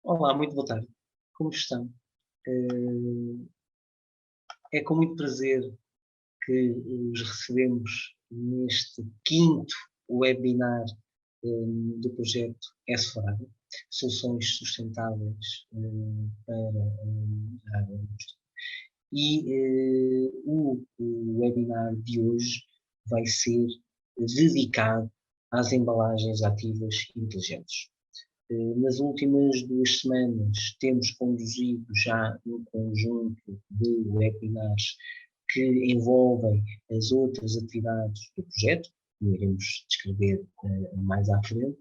Olá, muito boa tarde. Como estão? É com muito prazer que os recebemos neste quinto webinar do projeto S4AGRO, Soluções Sustentáveis para a Agroindústria. E o webinar de hoje vai ser dedicado às embalagens ativas inteligentes. Nas últimas 2 semanas temos conduzido já um conjunto de webinars que envolvem as outras atividades do projeto, que iremos descrever mais à frente,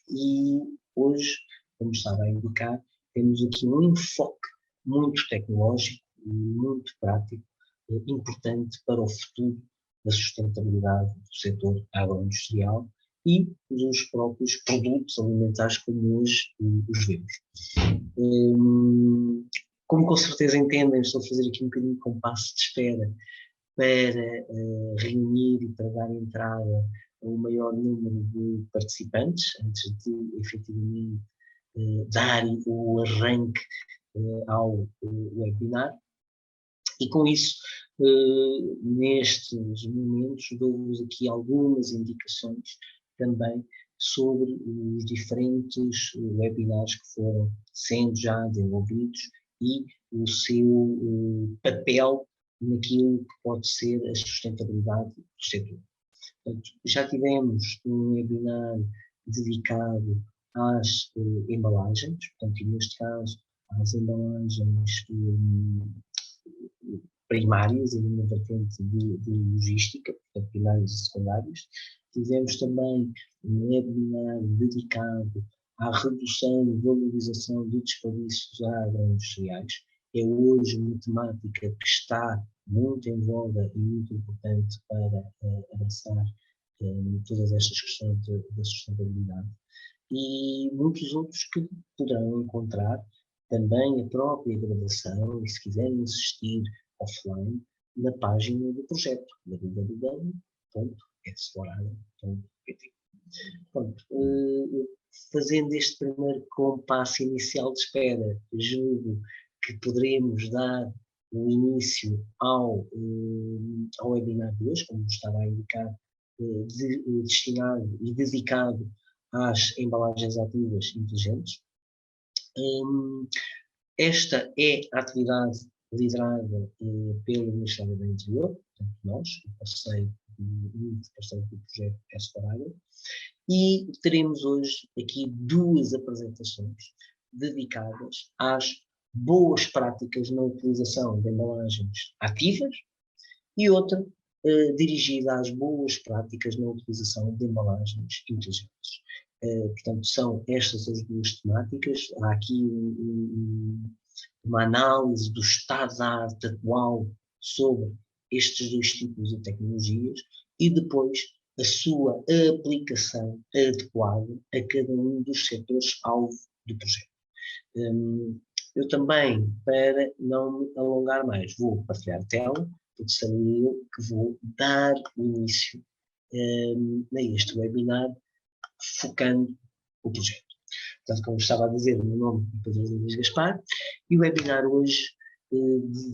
e hoje, como estava a indicar, temos aqui um enfoque muito tecnológico e muito prático, importante para o futuro da sustentabilidade do setor agroindustrial e dos próprios produtos alimentares como hoje os vemos. Como com certeza entendem, estou a fazer aqui um bocadinho de compasso de espera para reunir e para dar entrada a um maior número de participantes, antes de efetivamente dar o arranque ao webinar. E com isso, nestes momentos, dou-vos aqui algumas indicações também sobre os diferentes webinars que foram sendo já desenvolvidos e o seu papel naquilo que pode ser a sustentabilidade do setor. Portanto, já tivemos um webinar dedicado às embalagens, portanto, e neste caso, às embalagens primárias e numa vertente de logística, portanto, primárias e secundárias. Tivemos também um webinar dedicado à redução e valorização de desperdícios agroindustriais. É hoje uma temática que está muito em voga e muito importante para abraçar todas estas questões da sustentabilidade. E muitos outros que poderão encontrar também a própria gravação e, se quiserem assistir offline, na página do projeto, www.s4agro.pt. Pronto, fazendo este primeiro compasso inicial de espera, julgo que poderemos dar o início ao webinar de hoje, como estava a indicar, destinado e dedicado às embalagens ativas inteligentes. Esta é a atividade liderada pelo Ministério do Interior, portanto nós, o parceiro do projeto S4AGRO, e teremos hoje aqui duas apresentações dedicadas às boas práticas na utilização de embalagens ativas e outra dirigida às boas práticas na utilização de embalagens inteligentes. Portanto, são estas as duas temáticas. Há aqui uma análise do estado da arte atual sobre estes dois tipos de tecnologias e depois a sua aplicação adequada a cada um dos setores-alvo do projeto. Eu também, para não me alongar mais, vou partilhar a tela, porque serei eu que vou dar início a este webinar, focando o projeto. Portanto, como estava a dizer, o meu nome é Pedro Luís Gaspar, e o webinar hoje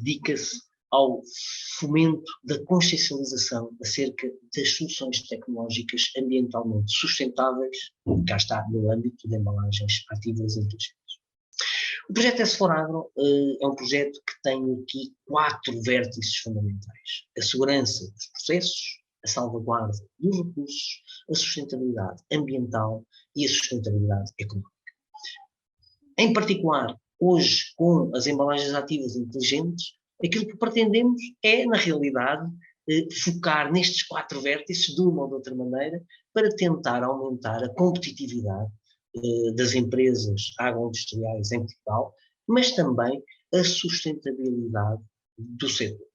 dedica-se ao fomento da consciencialização acerca das soluções tecnológicas ambientalmente sustentáveis, cá está, no âmbito de embalagens ativas e inteligentes. O projeto S4Agro é um projeto que tem aqui 4 vértices fundamentais: a segurança dos processos, a salvaguarda dos recursos, a sustentabilidade ambiental e a sustentabilidade económica. Em particular, hoje, com as embalagens ativas inteligentes, aquilo que pretendemos é, na realidade, focar nestes 4 vértices, de uma ou de outra maneira, para tentar aumentar a competitividade das empresas agroindustriais em Portugal, mas também a sustentabilidade do setor.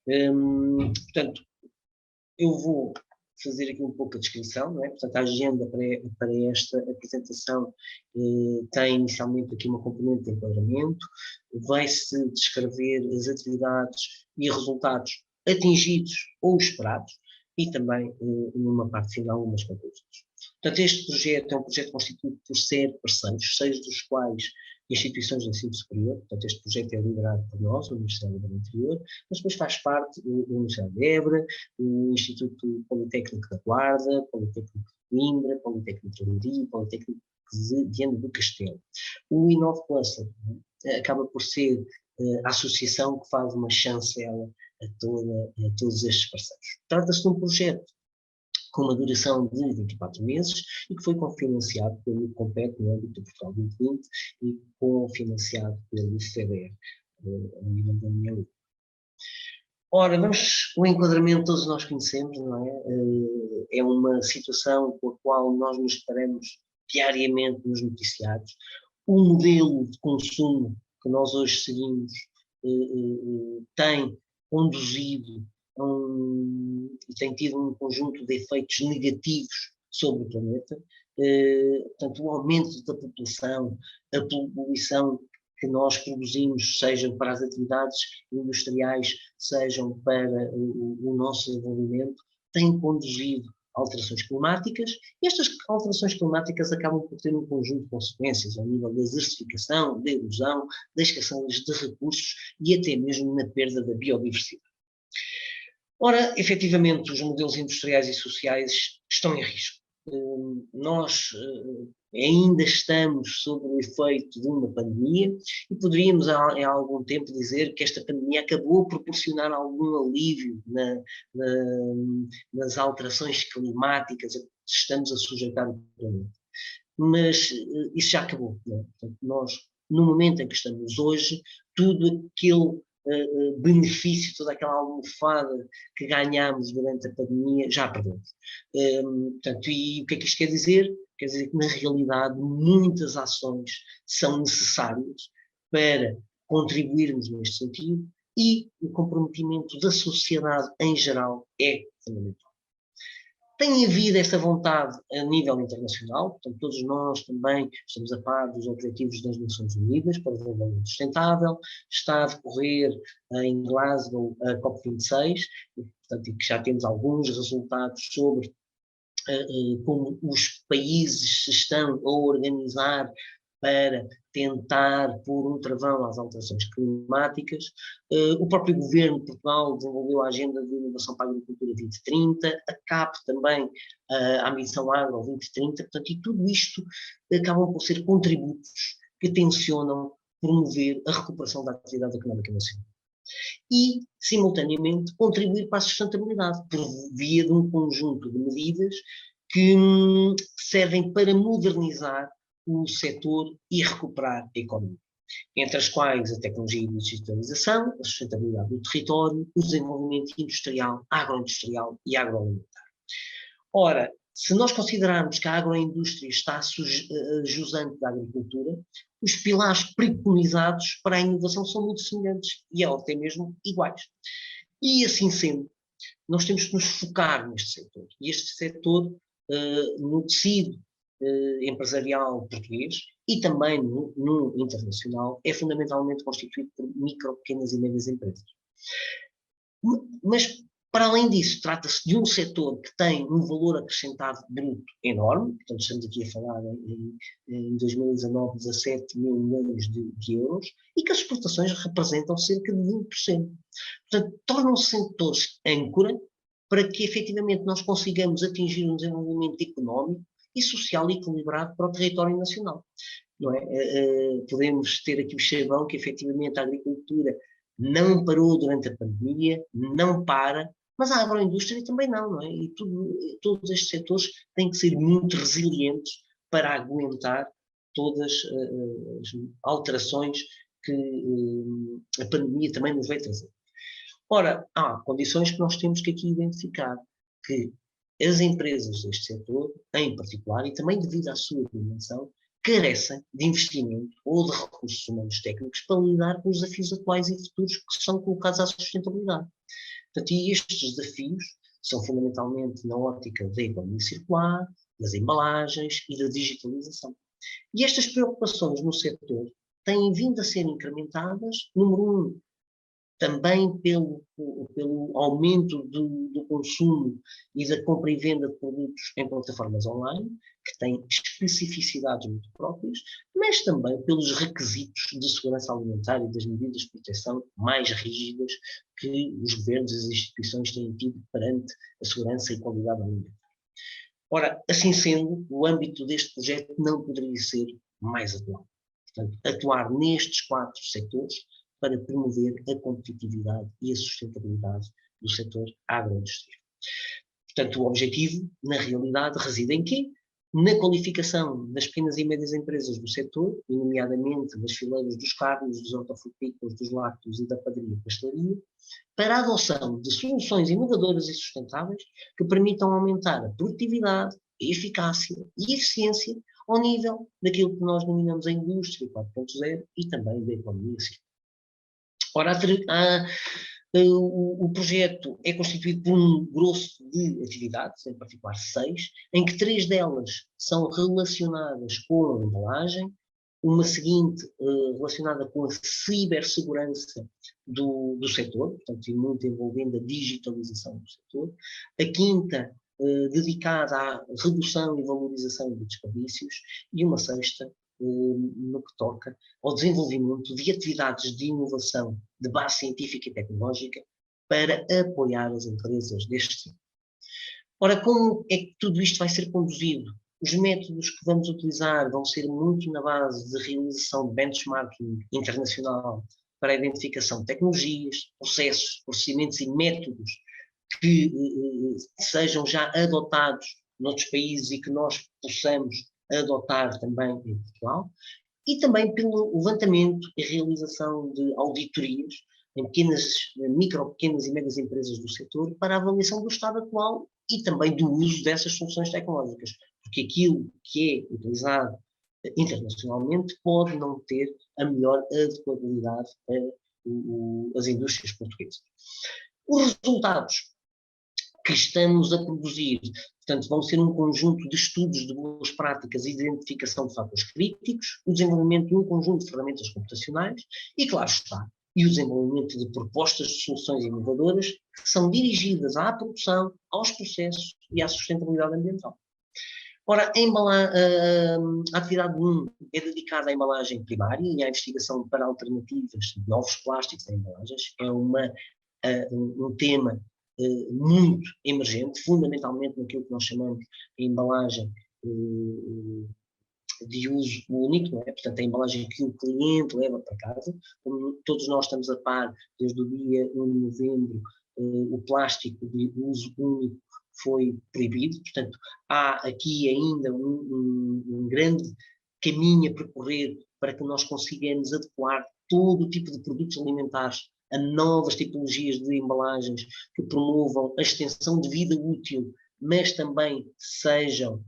Portanto, eu vou fazer aqui um pouco a descrição, não é? Portanto, a agenda para esta apresentação tem inicialmente aqui uma componente de enquadramento, vai-se descrever as atividades e resultados atingidos ou esperados, e também, numa parte final, umas conclusões. Portanto, este projeto é um projeto constituído por 7 parceiros, 6 dos quais instituições de ensino superior. Portanto, este projeto é liderado por nós, o Ministério do Interior, mas depois faz parte do Universidade de Évora, o Instituto Politécnico da Guarda, Politécnico de Coimbra, Politécnico de Leiria, Politécnico de Viana do Castelo. O Inove Cluster acaba por ser a associação que faz uma chancela a todos estes parceiros. Trata-se de um projeto com uma duração de 24 meses e que foi cofinanciado pelo COMPET no âmbito do Portugal 2020 e cofinanciado pelo FEDER, a nível da União Europeia. Ora, o enquadramento todos nós conhecemos, não é? É uma situação com a qual nós nos deparamos diariamente nos noticiários. O modelo de consumo que nós hoje seguimos tem conduzido e tem tido um conjunto de efeitos negativos sobre o planeta. Portanto, o aumento da população, a poluição que nós produzimos, sejam para as atividades industriais, sejam para o nosso desenvolvimento, tem conduzido a alterações climáticas, e estas alterações climáticas acabam por ter um conjunto de consequências ao nível da desertificação, da erosão, da escassez de recursos e até mesmo na perda da biodiversidade. Ora, efetivamente, os modelos industriais e sociais estão em risco. Nós ainda estamos sob o efeito de uma pandemia e poderíamos há algum tempo dizer que esta pandemia acabou por proporcionar algum alívio nas alterações climáticas a que estamos a sujeitar o planeta. Mas isso já acabou. Não é? Portanto, nós, no momento em que estamos hoje, tudo aquele benefício, toda aquela almofada que ganhámos durante a pandemia, já perdemos. Portanto, e o que é que isto quer dizer? Quer dizer que, na realidade, muitas ações são necessárias para contribuirmos neste sentido e o comprometimento da sociedade em geral é fundamental. Tem havido esta vontade a nível internacional, portanto, todos nós também estamos a par dos Objetivos das Nações Unidas para o Desenvolvimento Sustentável, está a decorrer em Glasgow a COP26, portanto, e que já temos alguns resultados sobre como os países se estão a organizar para tentar pôr um travão às alterações climáticas. O próprio governo de Portugal desenvolveu a Agenda de Inovação para a Agricultura 2030, a CAP também, a Ambição Agro 2030, portanto, e tudo isto acabam por ser contributos que tencionam promover a recuperação da atividade económica nacional. E, simultaneamente, contribuir para a sustentabilidade, por via de um conjunto de medidas que servem para modernizar o setor e recuperar a economia, entre as quais a tecnologia e a digitalização, a sustentabilidade do território, o desenvolvimento industrial, agroindustrial e agroalimentar. Ora, se nós considerarmos que a agroindústria está jusante da agricultura, os pilares preconizados para a inovação são muito semelhantes e até mesmo iguais. E assim sendo, nós temos que nos focar neste setor. E este setor, no tecido empresarial português e também no internacional, é fundamentalmente constituído por micro, pequenas e médias empresas. Mas, para além disso, trata-se de um setor que tem um valor acrescentado bruto enorme, portanto estamos aqui a falar em 2019 17 mil milhões de euros, e que as exportações representam cerca de 20%. Portanto, tornam-se setores âncora para que efetivamente nós consigamos atingir um desenvolvimento económico e social equilibrado para o território nacional. Não é? Podemos ter aqui o chavão que efetivamente a agricultura não parou durante a pandemia, não para, mas a agroindústria também não é? E todos estes setores têm que ser muito resilientes para aguentar todas as alterações que a pandemia também nos vai trazer. Ora, há condições que nós temos que aqui identificar, que as empresas deste setor, em particular, e também devido à sua dimensão, carecem de investimento ou de recursos humanos técnicos para lidar com os desafios atuais e futuros que são colocados à sustentabilidade. Portanto, e estes desafios são fundamentalmente na ótica da economia circular, das embalagens e da digitalização. E estas preocupações no setor têm vindo a ser incrementadas, número 1, também pelo aumento do consumo e da compra e venda de produtos em plataformas online, que têm especificidades muito próprias, mas também pelos requisitos de segurança alimentar e das medidas de proteção mais rígidas que os governos e as instituições têm tido perante a segurança e qualidade alimentar. Ora, assim sendo, o âmbito deste projeto não poderia ser mais atual. Portanto, atuar nestes 4 setores para promover a competitividade e a sustentabilidade do setor agroindustrial. Portanto, o objetivo, na realidade, reside em quê? Na qualificação das pequenas e médias empresas do setor, nomeadamente das fileiras dos carnes, dos hortofrutícolas, dos lácteos e da padaria e pastelaria, para a adoção de soluções inovadoras e sustentáveis que permitam aumentar a produtividade, a eficácia e a eficiência ao nível daquilo que nós denominamos a indústria 4.0 e também da economia circular. Ora, o projeto é constituído por um grosso de atividades, em particular 6, em que 3 delas são relacionadas com a embalagem, uma seguinte relacionada com a cibersegurança do setor, portanto, e muito envolvendo a digitalização do setor, a quinta dedicada à redução e valorização de desperdícios, e uma sexta no que toca ao desenvolvimento de atividades de inovação de base científica e tecnológica para apoiar as empresas deste tipo. Ora, como é que tudo isto vai ser conduzido? Os métodos que vamos utilizar vão ser muito na base de realização de benchmarking internacional para a identificação de tecnologias, processos, procedimentos e métodos que sejam já adotados noutros países e que nós possamos adotar também em Portugal, e também pelo levantamento e realização de auditorias em pequenas e médias empresas do setor para a avaliação do estado atual e também do uso dessas soluções tecnológicas, porque aquilo que é utilizado internacionalmente pode não ter a melhor adequabilidade para as indústrias portuguesas. Os resultados que estamos a produzir, portanto, vão ser um conjunto de estudos de boas práticas e de identificação de fatores críticos, o desenvolvimento de um conjunto de ferramentas computacionais e, claro está, e o desenvolvimento de propostas de soluções inovadoras que são dirigidas à produção, aos processos e à sustentabilidade ambiental. Ora, a atividade 1 é dedicada à embalagem primária e à investigação para alternativas de novos plásticos em embalagens. É um tema muito emergente, fundamentalmente naquilo que nós chamamos de embalagem de uso único, não é? Portanto, a embalagem que o cliente leva para casa. Como todos nós estamos a par, desde o dia 1 de novembro, o plástico de uso único foi proibido, portanto, há aqui ainda um grande caminho a percorrer para que nós consigamos adequar todo o tipo de produtos alimentares a novas tipologias de embalagens que promovam a extensão de vida útil, mas também sejam,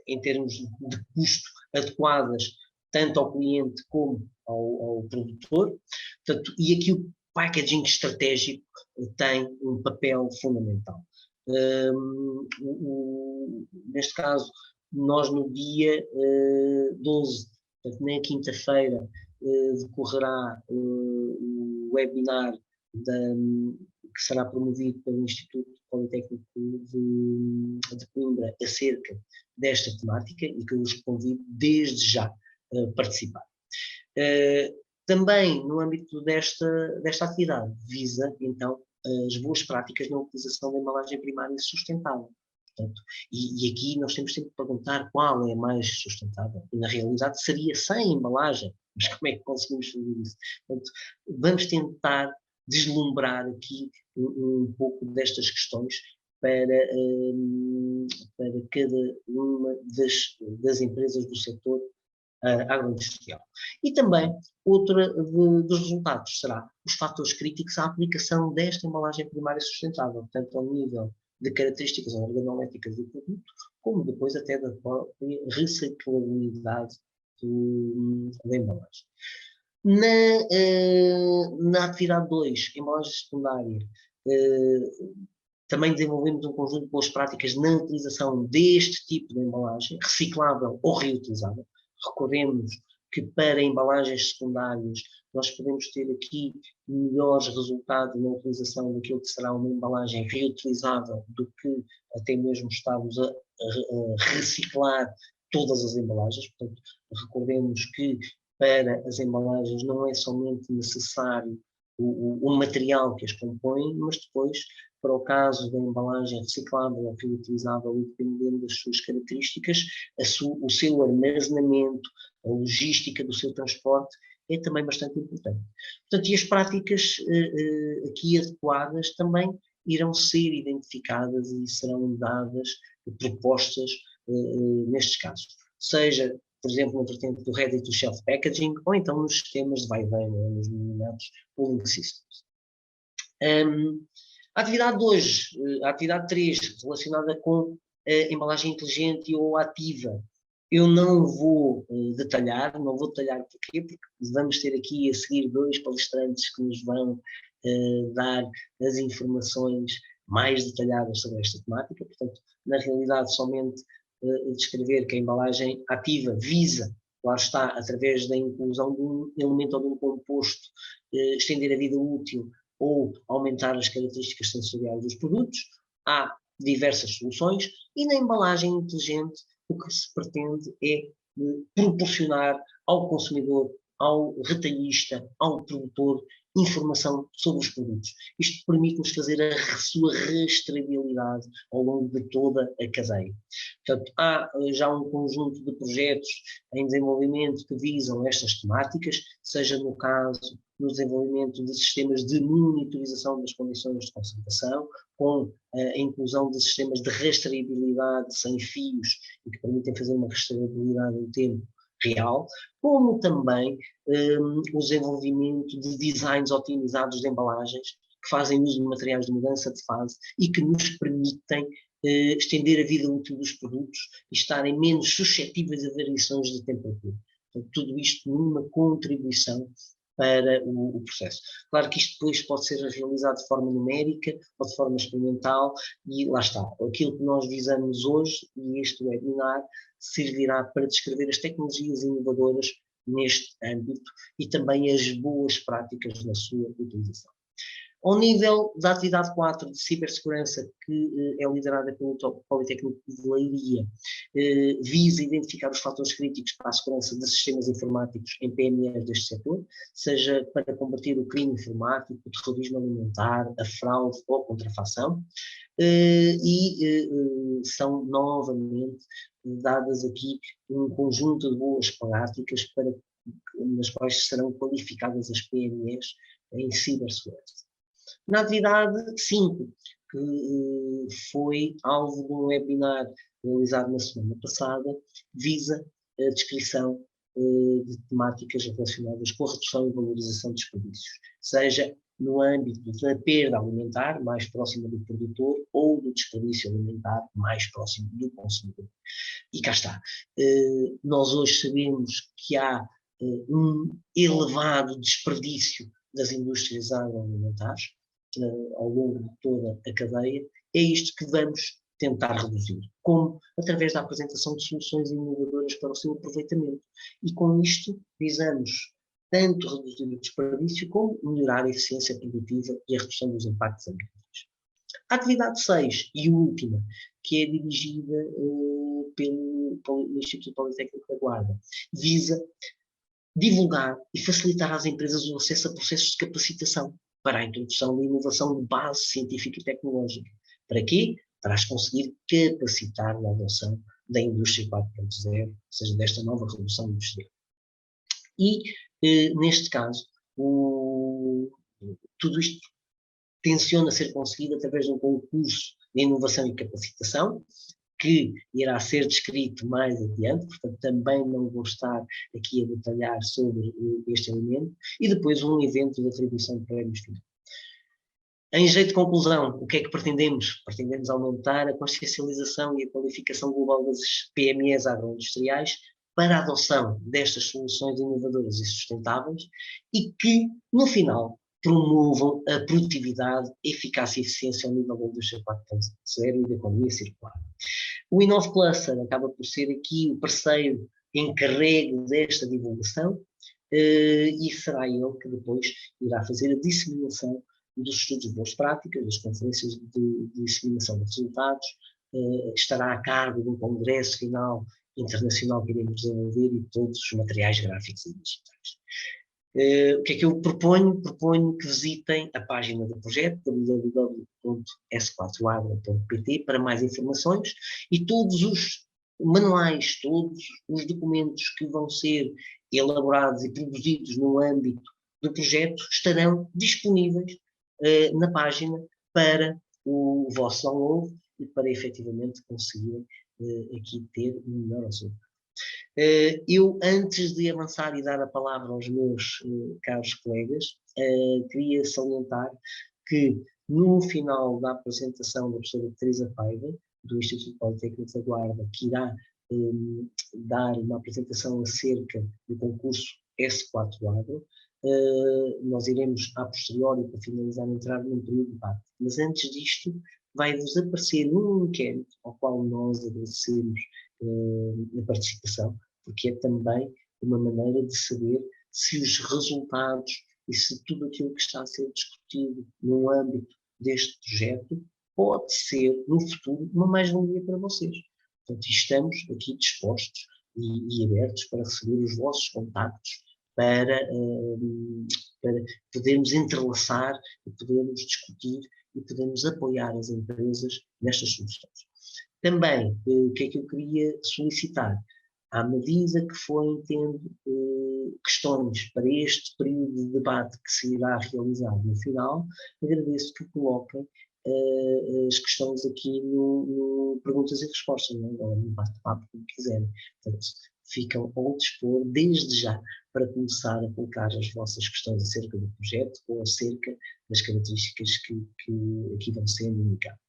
em termos de custo, adequadas tanto ao cliente como ao produtor. Portanto, e aqui o packaging estratégico tem um papel fundamental. Neste caso, nós no dia 12, portanto, na quinta-feira, decorrerá o webinar que será promovido pelo Instituto Politécnico de Coimbra acerca desta temática e que eu os convido desde já a participar. Também no âmbito desta atividade visa então as boas práticas na utilização da embalagem primária sustentável. Portanto, e aqui nós temos sempre que perguntar qual é a mais sustentável. E na realidade seria sem embalagem, mas como é que conseguimos fazer isso? Portanto, vamos tentar deslumbrar aqui um pouco destas questões para cada uma das empresas do setor agroindustrial. E também, outra dos resultados será os fatores críticos à aplicação desta embalagem primária sustentável, tanto ao nível de características organoléticas do produto, como depois até da própria reciclabilidade da embalagem. Na atividade 2, embalagem secundária, também desenvolvemos um conjunto de boas práticas na utilização deste tipo de embalagem, reciclável ou reutilizável. Recordemos que para embalagens secundárias nós podemos ter aqui melhores resultados na utilização daquilo que será uma embalagem reutilizável do que até mesmo estarmos a reciclar todas as embalagens. Portanto, recordemos que para as embalagens não é somente necessário o material que as compõe, mas depois, para o caso da embalagem reciclável ou reutilizável, e dependendo das suas características, o seu armazenamento, a logística do seu transporte é também bastante importante. Portanto, e as práticas aqui adequadas também irão ser identificadas e serão dadas propostas nestes casos. Seja, por exemplo, na vertente do Ready to Shelf Packaging, ou então nos sistemas de vai e vem, nos denominados pooling systems. A atividade 2, a atividade 3, relacionada com a embalagem inteligente ou ativa, eu não vou detalhar porquê, porque vamos ter aqui a seguir 2 palestrantes que nos vão dar as informações mais detalhadas sobre esta temática. Portanto, na realidade, somente descrever que a embalagem ativa visa, lá está, através da inclusão de um elemento ou de um composto, estender a vida útil ou aumentar as características sensoriais dos produtos. Há diversas soluções e na embalagem inteligente o que se pretende é proporcionar ao consumidor, ao retalhista, ao produtor, informação sobre os produtos. Isto permite-nos fazer a sua rastreabilidade ao longo de toda a cadeia. Portanto, há já um conjunto de projetos em desenvolvimento que visam estas temáticas, seja no caso no desenvolvimento de sistemas de monitorização das condições de conservação, com a inclusão de sistemas de rastreabilidade sem fios e que permitem fazer uma rastreabilidade em tempo real, como também o desenvolvimento de designs otimizados de embalagens que fazem uso de materiais de mudança de fase e que nos permitem estender a vida útil dos produtos e estarem menos suscetíveis a variações de temperatura. Portanto, tudo isto numa contribuição para o processo. Claro que isto depois pode ser realizado de forma numérica ou de forma experimental e lá está. Aquilo que nós visamos hoje e este webinar servirá para descrever as tecnologias inovadoras neste âmbito e também as boas práticas na sua utilização. Ao nível da atividade 4 de cibersegurança, que é liderada pelo Politécnico de Leiria, visa identificar os fatores críticos para a segurança de sistemas informáticos em PMEs deste setor, seja para combater o crime informático, o terrorismo alimentar, a fraude ou a contrafação, são novamente dadas aqui um conjunto de boas práticas nas quais serão qualificadas as PMEs em cibersegurança. Na atividade 5, que foi alvo de um webinar realizado na semana passada, visa a descrição de temáticas relacionadas com a redução e valorização de desperdícios, seja no âmbito da perda alimentar, mais próxima do produtor, ou do desperdício alimentar, mais próximo do consumidor. E cá está. Nós hoje sabemos que há um elevado desperdício das indústrias agroalimentares ao longo de toda a cadeia. É isto que vamos tentar reduzir, como através da apresentação de soluções inovadoras para o seu aproveitamento. E com isto visamos tanto reduzir o desperdício como melhorar a eficiência produtiva e a redução dos impactos ambientais. A atividade 6 e última, que é dirigida pelo Instituto Politécnico da Guarda, visa divulgar e facilitar às empresas o acesso a processos de capacitação para a introdução da inovação de base científica e tecnológica. Para quê? Para as conseguir capacitar na adoção da indústria 4.0, ou seja, desta nova revolução industrial. E, neste caso, tudo isto tenciona ser conseguido através de um concurso de inovação e capacitação, que irá ser descrito mais adiante, portanto também não vou estar aqui a detalhar sobre este elemento, e depois um evento de atribuição de prémios finais. Em jeito de conclusão, o que é que pretendemos? Pretendemos aumentar a consciencialização e a qualificação global das PMEs agroindustriais para a adoção destas soluções inovadoras e sustentáveis e que, no final, promovam a produtividade, eficácia e eficiência ao nível da indústria 4.0 e da economia circular. O Innov Cluster acaba por ser aqui o parceiro encarregue desta divulgação, e será ele que depois irá fazer a disseminação dos estudos de boas práticas, das conferências de disseminação de resultados, estará a cargo de um congresso final internacional que iremos desenvolver e todos os materiais gráficos e digitais. O que é que eu proponho? Proponho que visitem a página do projeto, www.s4agro.pt, para mais informações, e todos os manuais, todos os documentos que vão ser elaborados e produzidos no âmbito do projeto estarão disponíveis na página para o vosso download e para efetivamente conseguirem aqui ter um melhor resultado. Eu, antes de avançar e dar a palavra aos meus caros colegas, queria salientar que no final da apresentação da professora Teresa Paiva, do Instituto Politécnico da Guarda, que irá dar uma apresentação acerca do concurso S4 Agro, nós iremos, a posteriori, para finalizar, entrar num período de debate. Mas antes disto, vai-vos aparecer um inquérito ao qual nós agradecemos a participação, porque é também uma maneira de saber se os resultados e se tudo aquilo que está a ser discutido no âmbito deste projeto pode ser, no futuro, uma mais-valia para vocês. Portanto, estamos aqui dispostos e abertos para receber os vossos contactos, para podermos entrelaçar e podermos discutir e podermos apoiar as empresas nestas soluções. Também, o que é que eu queria solicitar? À medida que forem tendo questões para este período de debate que se irá realizar no final, agradeço que coloquem as questões aqui no perguntas e respostas, não é? Ou no bate-papo, como quiserem. Portanto, ficam ao dispor desde já para começar a colocar as vossas questões acerca do projeto ou acerca das características que aqui vão sendo indicadas.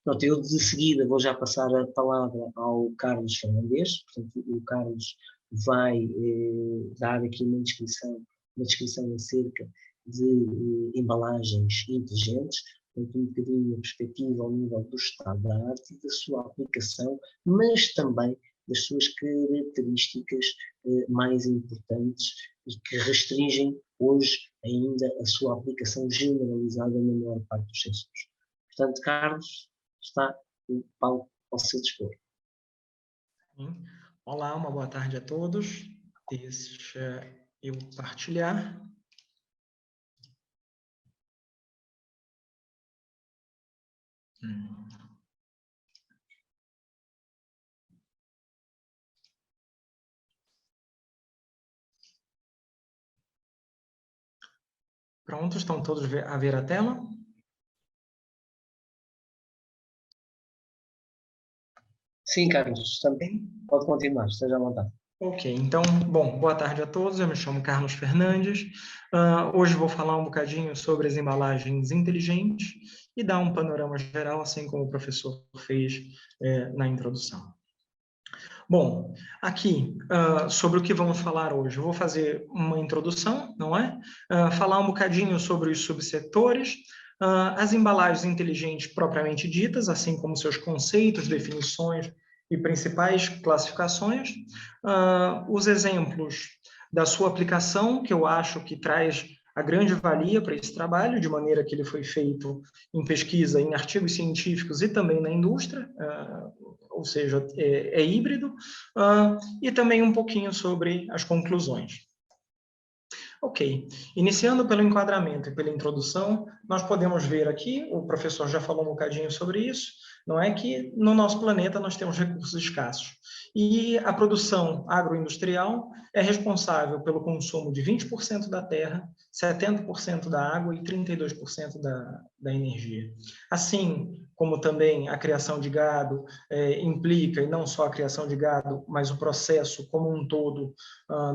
Pronto, eu de seguida vou já passar a palavra ao Carlos Fernandes. Portanto, o Carlos vai dar aqui uma descrição acerca de embalagens inteligentes, portanto, um bocadinho a perspectiva ao nível do estado da arte e da sua aplicação, mas também das suas características mais importantes e que restringem hoje ainda a sua aplicação generalizada na maior parte dos sensores. Portanto, Carlos, está o palco ao seu dispor. Olá, uma boa tarde a todos. Deixa eu partilhar. Pronto, estão todos a ver a tela? Sim, Carlos, também pode continuar, esteja à vontade. Ok, então, bom, boa tarde a todos, eu me chamo Carlos Fernandes. Hoje vou falar um bocadinho sobre as embalagens inteligentes e dar um panorama geral, assim como o professor fez na introdução. Bom, aqui, sobre o que vamos falar hoje, eu vou fazer uma introdução, não é? Falar um bocadinho sobre os subsetores, as embalagens inteligentes propriamente ditas, assim como seus conceitos, definições e principais classificações, os exemplos da sua aplicação, que eu acho que traz a grande valia para esse trabalho, de maneira que ele foi feito em pesquisa, em artigos científicos e também na indústria, ou seja, é híbrido, e também um pouquinho sobre as conclusões. Ok, iniciando pelo enquadramento e pela introdução, nós podemos ver aqui, o professor já falou um bocadinho sobre isso, não é que no nosso planeta nós temos recursos escassos. E a produção agroindustrial é responsável pelo consumo de 20% da terra, 70% da água e 32% da energia. Assim como também a criação de gado implica, e não só a criação de gado, mas o processo como um todo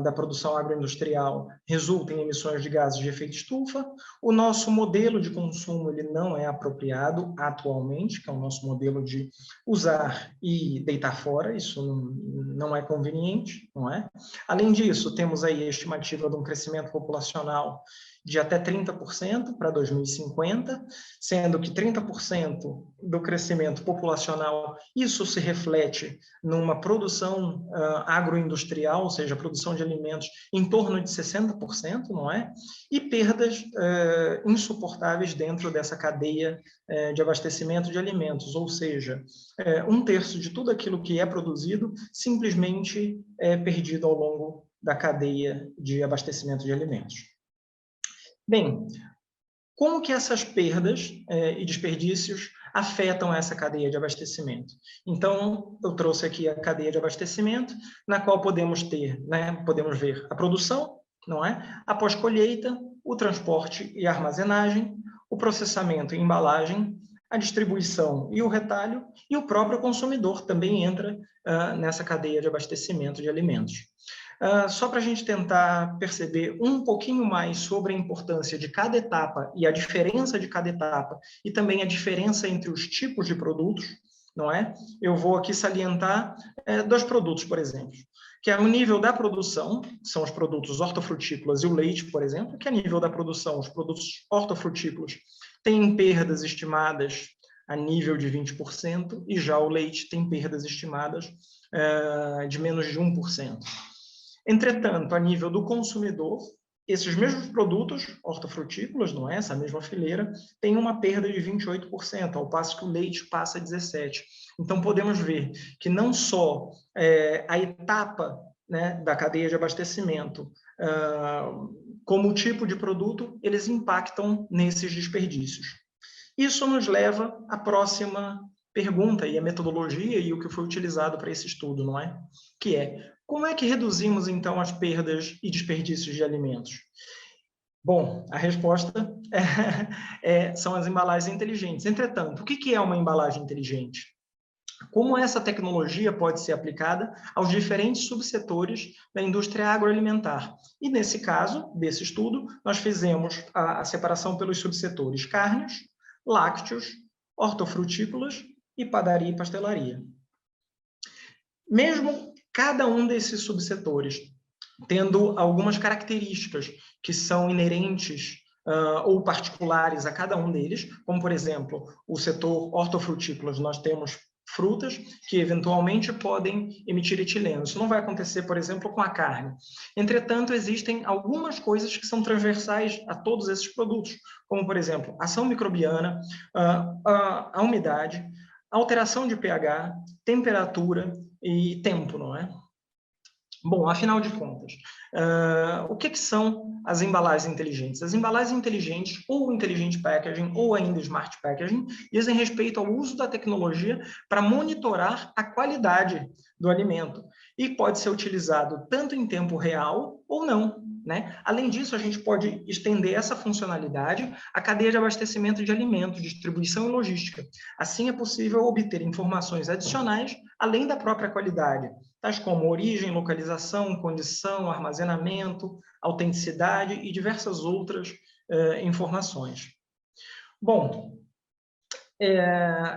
da produção agroindustrial resulta em emissões de gases de efeito estufa, o nosso modelo de consumo ele não é apropriado atualmente, que é o nosso modelo de usar e deitar fora, isso não é conveniente, não é? Além disso, temos aí a estimativa de um crescimento populacional de até 30% para 2050, sendo que 30% do crescimento populacional, isso se reflete numa produção agroindustrial, ou seja, produção de alimentos em torno de 60%, não é? E perdas insuportáveis dentro dessa cadeia de abastecimento de alimentos, ou seja, 1/3 de tudo aquilo que é produzido simplesmente é perdido ao longo da cadeia de abastecimento de alimentos. Bem, como que essas perdas e desperdícios afetam essa cadeia de abastecimento? Então, eu trouxe aqui a cadeia de abastecimento, na qual podemos ter, podemos ver a produção, não é? A pós-colheita, o transporte e armazenagem, o processamento e embalagem, a distribuição e o retalho, e o próprio consumidor também entra nessa cadeia de abastecimento de alimentos. Só para a gente tentar perceber um pouquinho mais sobre a importância de cada etapa e a diferença de cada etapa, e também a diferença entre os tipos de produtos, não é? Eu vou aqui salientar 2 produtos, por exemplo, que é o nível da produção, são os produtos hortofrutícolas e o leite, por exemplo, que é nível da produção, os produtos hortofrutícolas têm perdas estimadas a nível de 20%, e já o leite tem perdas estimadas de menos de 1%. Entretanto, a nível do consumidor, esses mesmos produtos hortofrutícolas, não é? Essa mesma fileira, tem uma perda de 28%, ao passo que o leite passa a 17%. Então, podemos ver que não só a etapa, né, da cadeia de abastecimento, como o tipo de produto, eles impactam nesses desperdícios. Isso nos leva à próxima pergunta e a metodologia e o que foi utilizado para esse estudo, não é? Que é, como é que reduzimos, então, as perdas e desperdícios de alimentos? Bom, a resposta são as embalagens inteligentes. Entretanto, o que é uma embalagem inteligente? Como essa tecnologia pode ser aplicada aos diferentes subsetores da indústria agroalimentar. E, nesse caso, desse estudo, nós fizemos a separação pelos subsetores carnes, lácteos, hortofrutícolas e padaria e pastelaria. Mesmo cada um desses subsetores tendo algumas características que são inerentes ou particulares a cada um deles, como, por exemplo, o setor hortofrutícolas, nós temos frutas que eventualmente podem emitir etileno. Isso não vai acontecer, por exemplo, com a carne. Entretanto, existem algumas coisas que são transversais a todos esses produtos, como, por exemplo, ação microbiana, a umidade, alteração de pH, temperatura e tempo, não é? Bom, afinal de contas, o que são as embalagens inteligentes? As embalagens inteligentes, ou Intelligent Packaging, ou ainda Smart Packaging, dizem respeito ao uso da tecnologia para monitorar a qualidade do alimento. E pode ser utilizado tanto em tempo real ou não, né? Além disso, a gente pode estender essa funcionalidade à cadeia de abastecimento de alimentos, distribuição e logística. Assim, é possível obter informações adicionais, além da própria qualidade, tais como origem, localização, condição, armazenamento, autenticidade e diversas outras informações. Bom,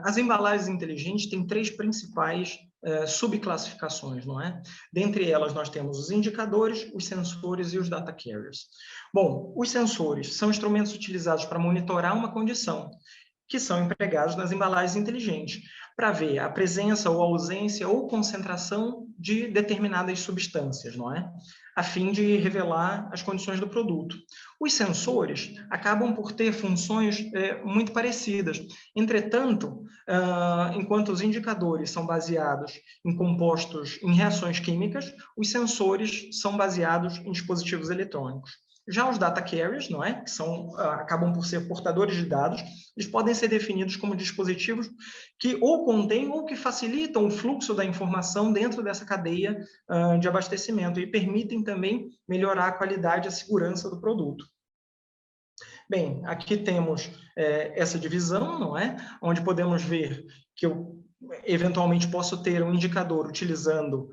as embalagens inteligentes têm 3 principais subclassificações, não é? Dentre elas, nós temos os indicadores, os sensores e os data carriers. Bom, os sensores são instrumentos utilizados para monitorar uma condição, que são empregados nas embalagens inteligentes, para ver a presença ou ausência ou concentração de determinadas substâncias, não é? A fim de revelar as condições do produto. Os sensores acabam por ter funções muito parecidas. Entretanto, enquanto os indicadores são baseados em compostos, em reações químicas, os sensores são baseados em dispositivos eletrônicos. Já os data carriers, não é? Que acabam por ser portadores de dados, eles podem ser definidos como dispositivos que ou contêm ou que facilitam o fluxo da informação dentro dessa cadeia de abastecimento e permitem também melhorar a qualidade e a segurança do produto. Bem, aqui temos essa divisão, não é? Onde podemos ver que eu eventualmente posso ter um indicador utilizando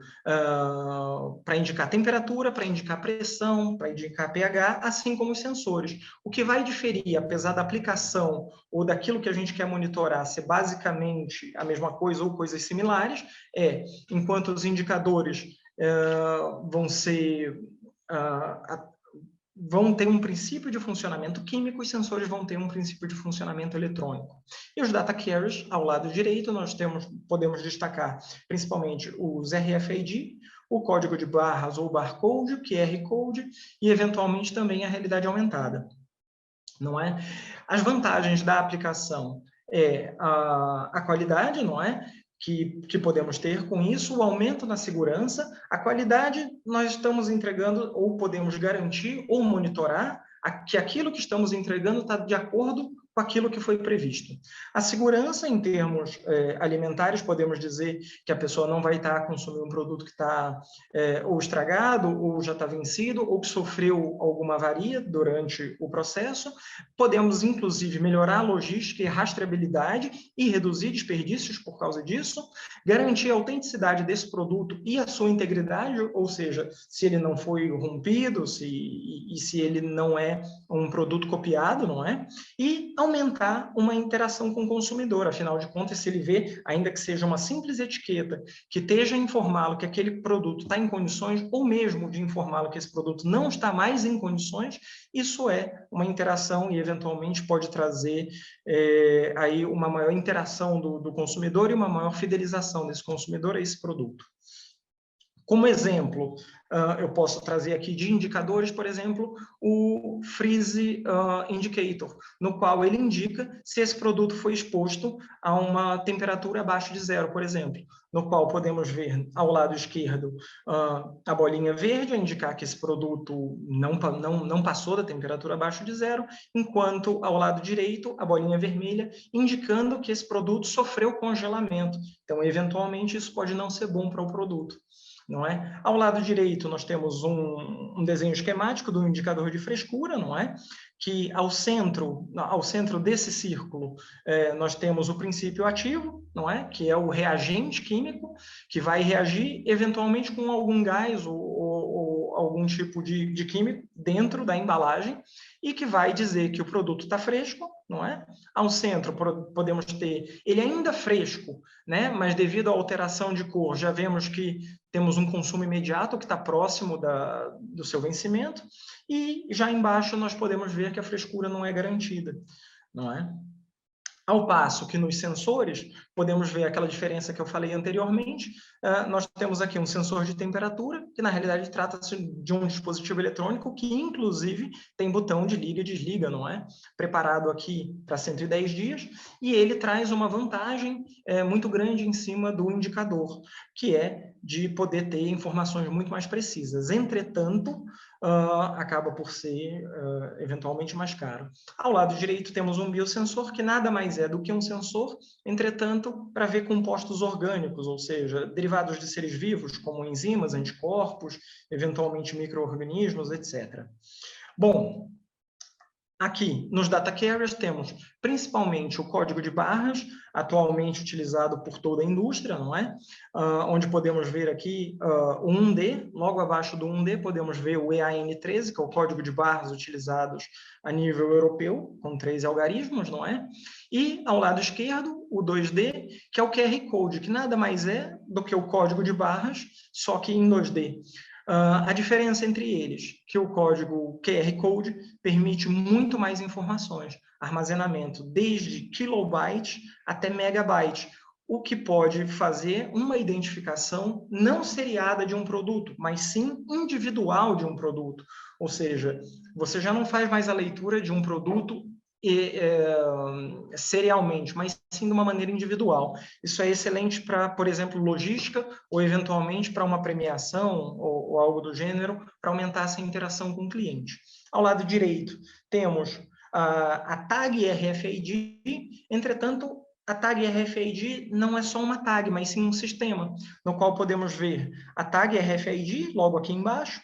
para indicar temperatura, para indicar pressão, para indicar pH, assim como os sensores. O que vai diferir, apesar da aplicação ou daquilo que a gente quer monitorar ser basicamente a mesma coisa ou coisas similares, enquanto os indicadores vão ser vão ter um princípio de funcionamento químico, os sensores vão ter um princípio de funcionamento eletrônico. E os data carriers, ao lado direito, nós podemos destacar principalmente os RFID, o código de barras ou barcode, o QR Code e, eventualmente, também a realidade aumentada. Não é? As vantagens da aplicação é a qualidade, não é? Que podemos ter com isso, o aumento na segurança, a qualidade nós estamos entregando ou podemos garantir ou monitorar que aquilo que estamos entregando está de acordo com aquilo que foi previsto. A segurança, em termos alimentares, podemos dizer que a pessoa não vai estar consumindo um produto que está ou estragado, ou já está vencido, ou que sofreu alguma avaria durante o processo. Podemos, inclusive, melhorar a logística e rastreabilidade e reduzir desperdícios por causa disso, garantir a autenticidade desse produto e a sua integridade, ou seja, se ele não foi rompido, se ele não é um produto copiado, não é? E aumentar uma interação com o consumidor, afinal de contas, se ele vê, ainda que seja uma simples etiqueta, que esteja a informá-lo que aquele produto está em condições, ou mesmo de informá-lo que esse produto não está mais em condições, isso é uma interação e, eventualmente, pode trazer aí uma maior interação do consumidor e uma maior fidelização desse consumidor a esse produto. Como exemplo, eu posso trazer aqui de indicadores, por exemplo, o Freeze Indicator, no qual ele indica se esse produto foi exposto a uma temperatura abaixo de 0, por exemplo, no qual podemos ver ao lado esquerdo a bolinha verde, a indicar que esse produto não passou da temperatura abaixo de 0, enquanto ao lado direito a bolinha vermelha, indicando que esse produto sofreu congelamento. Então, eventualmente, isso pode não ser bom para o produto. Não é? Ao lado direito, nós temos um desenho esquemático do indicador de frescura, não é? Que ao centro desse círculo, nós temos o princípio ativo, não é? Que é o reagente químico, que vai reagir eventualmente com algum gás ou algum tipo de químico dentro da embalagem e que vai dizer que o produto está fresco, não é? Ao centro podemos ter ele ainda fresco, né? Mas devido à alteração de cor, já vemos que temos um consumo imediato que está próximo do seu vencimento, e já embaixo nós podemos ver que a frescura não é garantida, não é? Ao passo que nos sensores, podemos ver aquela diferença que eu falei anteriormente, nós temos aqui um sensor de temperatura, que na realidade trata-se de um dispositivo eletrônico que, inclusive, tem botão de liga e desliga, não é? Preparado aqui para 110 dias, e ele traz uma vantagem muito grande em cima do indicador, que é de poder ter informações muito mais precisas. Entretanto, acaba por ser eventualmente mais caro. Ao lado direito temos um biosensor, que nada mais é do que um sensor, entretanto, para ver compostos orgânicos, ou seja, derivados de seres vivos, como enzimas, anticorpos, eventualmente micro-organismos, etc. Bom, aqui, nos data carriers, temos principalmente o código de barras, atualmente utilizado por toda a indústria, não é? Onde podemos ver aqui o 1D, logo abaixo do 1D podemos ver o EAN13, que é o código de barras utilizados a nível europeu, com 3 algarismos, não é? E, ao lado esquerdo, o 2D, que é o QR Code, que nada mais é do que o código de barras, só que em 2D. A diferença entre eles, que o código QR Code permite muito mais informações, armazenamento desde kilobyte até megabyte, o que pode fazer uma identificação não seriada de um produto, mas sim individual de um produto. Ou seja, você já não faz mais a leitura de um produto serialmente, mas sim de uma maneira individual. Isso é excelente para, por exemplo, logística ou eventualmente para uma premiação ou algo do gênero, para aumentar essa interação com o cliente. Ao lado direito temos a tag RFID, entretanto, a tag RFID não é só uma tag, mas sim um sistema, no qual podemos ver a tag RFID, logo aqui embaixo,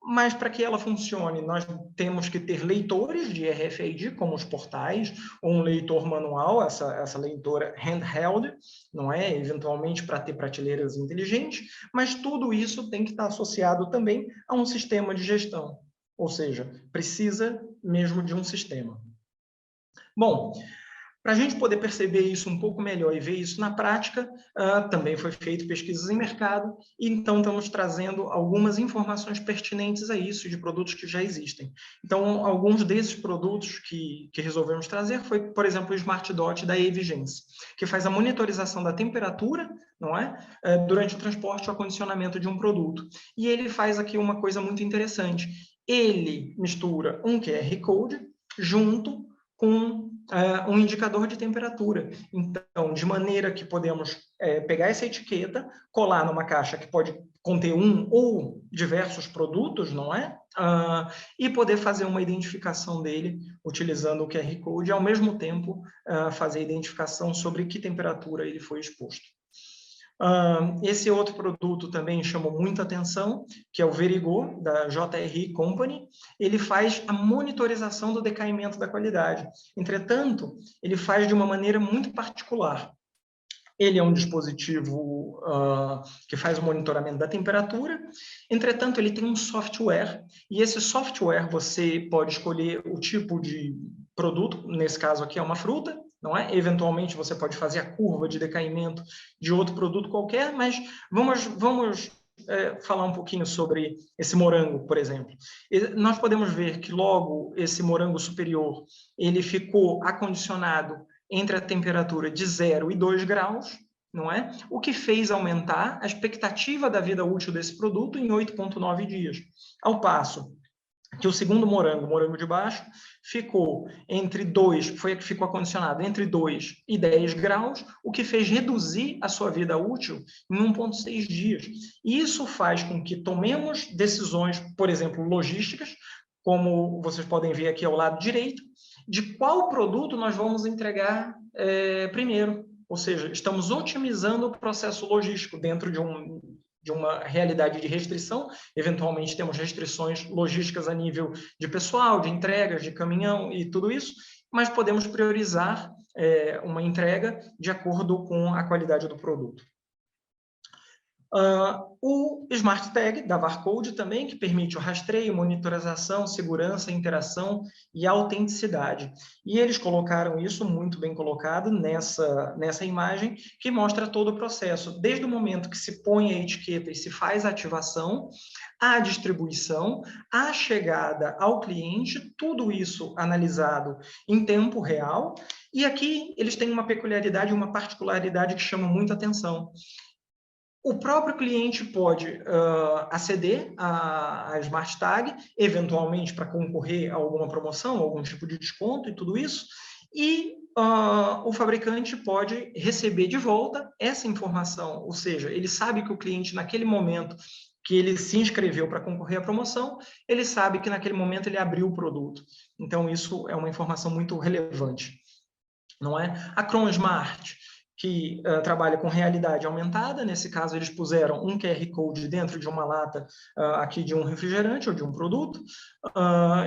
mas para que ela funcione, nós temos que ter leitores de RFID, como os portais, ou um leitor manual, essa leitora handheld, não é? Eventualmente para ter prateleiras inteligentes, mas tudo isso tem que estar associado também a um sistema de gestão, ou seja, precisa mesmo de um sistema. Bom, Para a gente poder perceber isso um pouco melhor e ver isso na prática, também foi feito pesquisas em mercado, e então estamos trazendo algumas informações pertinentes a isso, de produtos que já existem. Então, alguns desses produtos que resolvemos trazer foi, por exemplo, o Smart Dot da Evigence, que faz a monitorização da temperatura, não é? Durante o transporte ou acondicionamento de um produto. E ele faz aqui uma coisa muito interessante. Ele mistura um QR Code junto com um indicador de temperatura. Então, de maneira que podemos pegar essa etiqueta, colar numa caixa que pode conter um ou diversos produtos, não é? E poder fazer uma identificação dele utilizando o QR Code e, ao mesmo tempo, fazer a identificação sobre que temperatura ele foi exposto. Esse outro produto também chamou muita atenção, que é o Verigo, da JR Company. Ele faz a monitorização do decaimento da qualidade. Entretanto, ele faz de uma maneira muito particular. Ele é um dispositivo que faz o monitoramento da temperatura. Entretanto, ele tem um software, e esse software você pode escolher o tipo de produto, nesse caso aqui é uma fruta, não é? Eventualmente você pode fazer a curva de decaimento de outro produto qualquer, mas vamos falar um pouquinho sobre esse morango, por exemplo. Nós podemos ver que logo esse morango superior, ele ficou acondicionado entre a temperatura de 0 e 2 graus, não é? O que fez aumentar a expectativa da vida útil desse produto em 8,9 dias. Ao passo que o segundo morango, o morango de baixo, ficou ficou acondicionado entre 2 e 10 graus, o que fez reduzir a sua vida útil em 1,6 dias. E isso faz com que tomemos decisões, por exemplo, logísticas, como vocês podem ver aqui ao lado direito, de qual produto nós vamos entregar primeiro. Ou seja, estamos otimizando o processo logístico dentro de uma realidade de restrição. Eventualmente temos restrições logísticas a nível de pessoal, de entregas, de caminhão e tudo isso, mas podemos priorizar uma entrega de acordo com a qualidade do produto. O Smart Tag, da Varcode também, que permite o rastreio, monitorização, segurança, interação e autenticidade. E eles colocaram isso muito bem colocado nessa imagem, que mostra todo o processo, desde o momento que se põe a etiqueta e se faz a ativação, a distribuição, a chegada ao cliente, tudo isso analisado em tempo real. E aqui eles têm uma peculiaridade, uma particularidade que chama muita atenção. O próprio cliente pode aceder à Smart Tag, eventualmente para concorrer a alguma promoção, algum tipo de desconto e tudo isso, e o fabricante pode receber de volta essa informação, ou seja, ele sabe que o cliente, naquele momento que ele se inscreveu para concorrer à promoção, ele sabe que naquele momento ele abriu o produto. Então, isso é uma informação muito relevante, não é? A Cron Smart, que trabalha com realidade aumentada. Nesse caso, eles puseram um QR Code dentro de uma lata aqui de um refrigerante ou de um produto,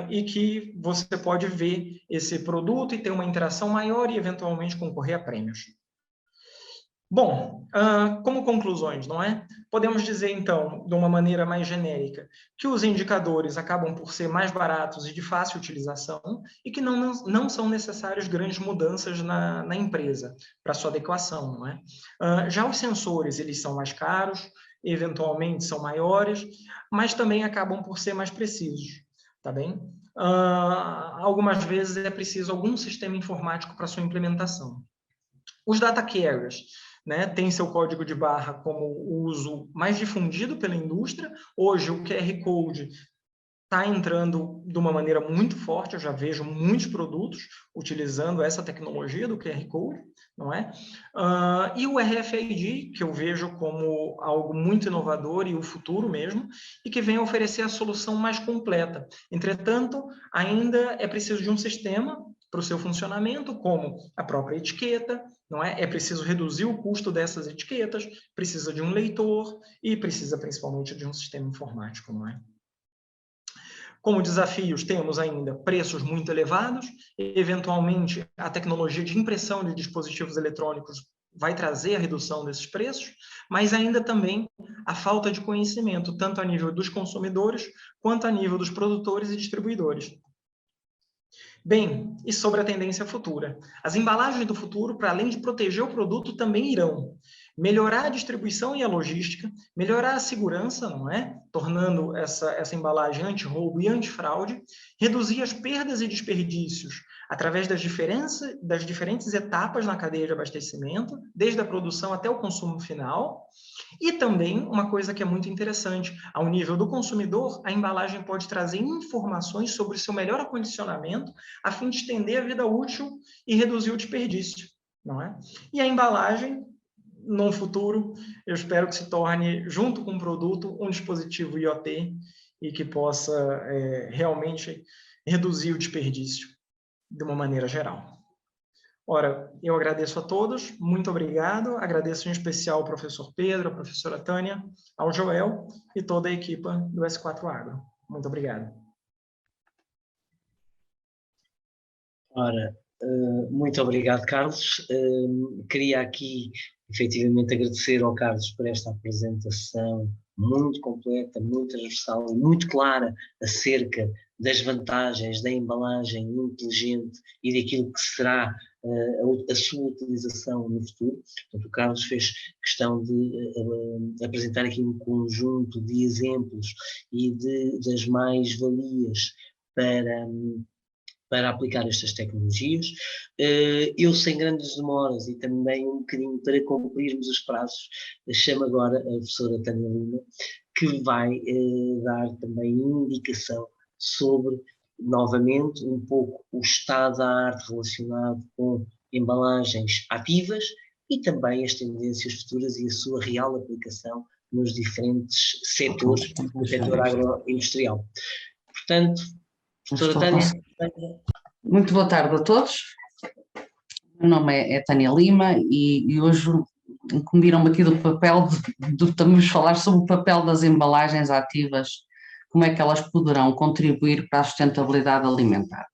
e que você pode ver esse produto e ter uma interação maior e, eventualmente, concorrer a prêmios. Bom, como conclusões, não é? Podemos dizer, então, de uma maneira mais genérica, que os indicadores acabam por ser mais baratos e de fácil utilização e que não são necessárias grandes mudanças na empresa para sua adequação, não é? Já os sensores, eles são mais caros, eventualmente são maiores, mas também acabam por ser mais precisos, tá bem? Algumas vezes é preciso algum sistema informático para sua implementação. Os data carriers, né, tem seu código de barra como o uso mais difundido pela indústria. Hoje o QR Code está entrando de uma maneira muito forte, eu já vejo muitos produtos utilizando essa tecnologia do QR Code, não é? E o RFID, que eu vejo como algo muito inovador e o futuro mesmo, e que vem oferecer a solução mais completa. Entretanto, ainda é preciso de um sistema para o seu funcionamento, como a própria etiqueta, não é? É preciso reduzir o custo dessas etiquetas, precisa de um leitor e precisa principalmente de um sistema informático, não é? Como desafios, temos ainda preços muito elevados, eventualmente a tecnologia de impressão de dispositivos eletrônicos vai trazer a redução desses preços, mas ainda também a falta de conhecimento, tanto a nível dos consumidores, quanto a nível dos produtores e distribuidores. Bem, e sobre a tendência futura? As embalagens do futuro, para além de proteger o produto, também irão melhorar a distribuição e a logística, melhorar a segurança, não é? Tornando essa embalagem anti-roubo e anti-fraude, reduzir as perdas e desperdícios através das diferentes etapas na cadeia de abastecimento, desde a produção até o consumo final. E também uma coisa que é muito interessante, ao nível do consumidor, a embalagem pode trazer informações sobre seu melhor acondicionamento, a fim de estender a vida útil e reduzir o desperdício, não é? E a embalagem, no futuro, eu espero que se torne, junto com o produto, um dispositivo IoT e que possa realmente reduzir o desperdício de uma maneira geral. Ora, eu agradeço a todos, muito obrigado, agradeço em especial ao professor Pedro, à professora Tânia, ao Joel e toda a equipa do S4 Agro. Muito obrigado. Ora, muito obrigado, Carlos. Queria aqui, efetivamente, agradecer ao Carlos por esta apresentação muito completa, muito transversal e muito clara acerca das vantagens da embalagem inteligente e daquilo que será a sua utilização no futuro. Portanto, o Carlos fez questão de apresentar aqui um conjunto de exemplos e das mais-valias para aplicar estas tecnologias. Eu, sem grandes demoras e também um bocadinho para cumprirmos os prazos, chamo agora a professora Tânia Lima, que vai dar também indicação sobre, novamente, um pouco o estado da arte relacionado com embalagens ativas e também as tendências futuras e a sua real aplicação nos diferentes setores do setor agroindustrial. Portanto, professora Tânia. Muito boa tarde a todos. O meu nome é Tânia Lima e hoje incumbiram-me aqui do papel de também falar sobre o papel das embalagens ativas, como é que elas poderão contribuir para a sustentabilidade alimentar.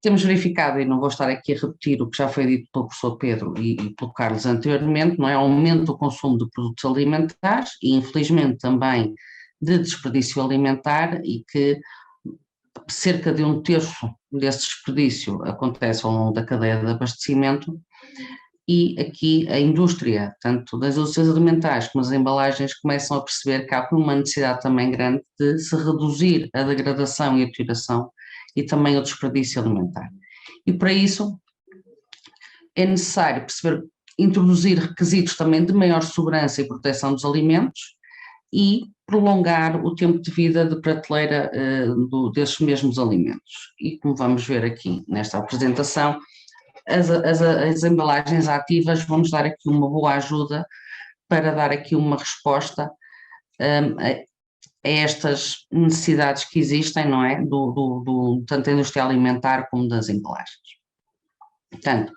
Temos verificado, e não vou estar aqui a repetir o que já foi dito pelo professor Pedro e pelo Carlos anteriormente, não é? Aumento do consumo de produtos alimentares e, infelizmente, também de desperdício alimentar, e que cerca de 1/3 desse desperdício acontece ao longo da cadeia de abastecimento, e aqui a indústria, tanto das indústrias alimentares como as embalagens, começam a perceber que há uma necessidade também grande de se reduzir a degradação e a deterioração e também o desperdício alimentar. E para isso é necessário perceber, introduzir requisitos também de maior segurança e proteção dos alimentos e prolongar o tempo de vida de prateleira desses mesmos alimentos. E como vamos ver aqui nesta apresentação, as embalagens ativas vão nos dar aqui uma boa ajuda para dar aqui uma resposta a estas necessidades que existem, não é? Tanto da indústria alimentar como das embalagens. Portanto,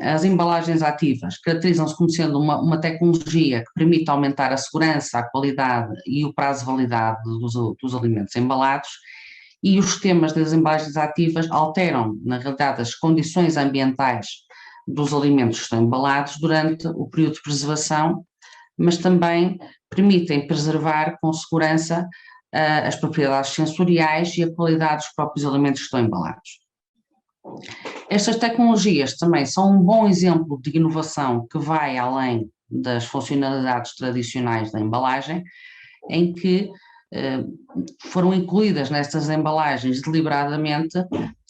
as embalagens ativas caracterizam-se como sendo uma tecnologia que permite aumentar a segurança, a qualidade e o prazo de validade dos alimentos embalados, e os sistemas das embalagens ativas alteram, na realidade, as condições ambientais dos alimentos que estão embalados durante o período de preservação, mas também permitem preservar com segurança as propriedades sensoriais e a qualidade dos próprios alimentos que estão embalados. Estas tecnologias também são um bom exemplo de inovação que vai além das funcionalidades tradicionais da embalagem, em que foram incluídas nestas embalagens deliberadamente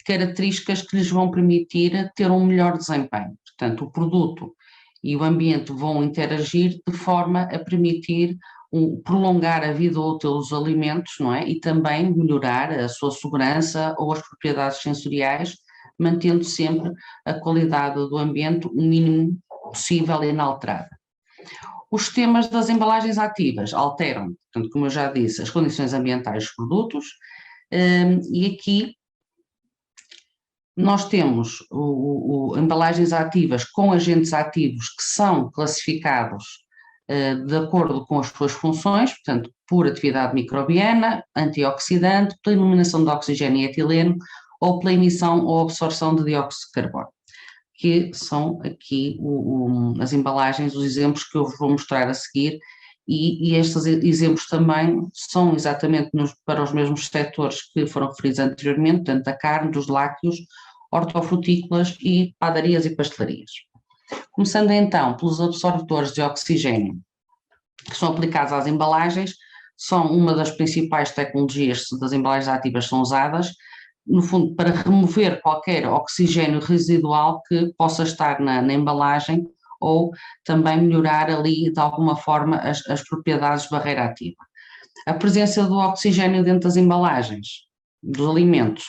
características que lhes vão permitir ter um melhor desempenho. Portanto, o produto e o ambiente vão interagir de forma a permitir prolongar a vida útil dos alimentos, não é? E também melhorar a sua segurança ou as propriedades sensoriais, mantendo sempre a qualidade do ambiente o mínimo possível e inalterada. Os sistemas das embalagens ativas alteram, portanto, como eu já disse, as condições ambientais dos produtos, e aqui nós temos embalagens ativas com agentes ativos que são classificados de acordo com as suas funções, portanto, por atividade microbiana, antioxidante, pela eliminação de oxigênio e etileno, ou pela emissão ou absorção de dióxido de carbono, que são aqui as embalagens, os exemplos que eu vos vou mostrar a seguir, e estes exemplos também são exatamente para os mesmos setores que foram referidos anteriormente, tanto da carne, dos lácteos, hortofrutícolas e padarias e pastelarias. Começando então pelos absorvedores de oxigênio, que são aplicados às embalagens, são uma das principais tecnologias das embalagens ativas são usadas, no fundo, para remover qualquer oxigênio residual que possa estar na embalagem, ou também melhorar ali, de alguma forma, as propriedades de barreira ativa. A presença do oxigênio dentro das embalagens, dos alimentos,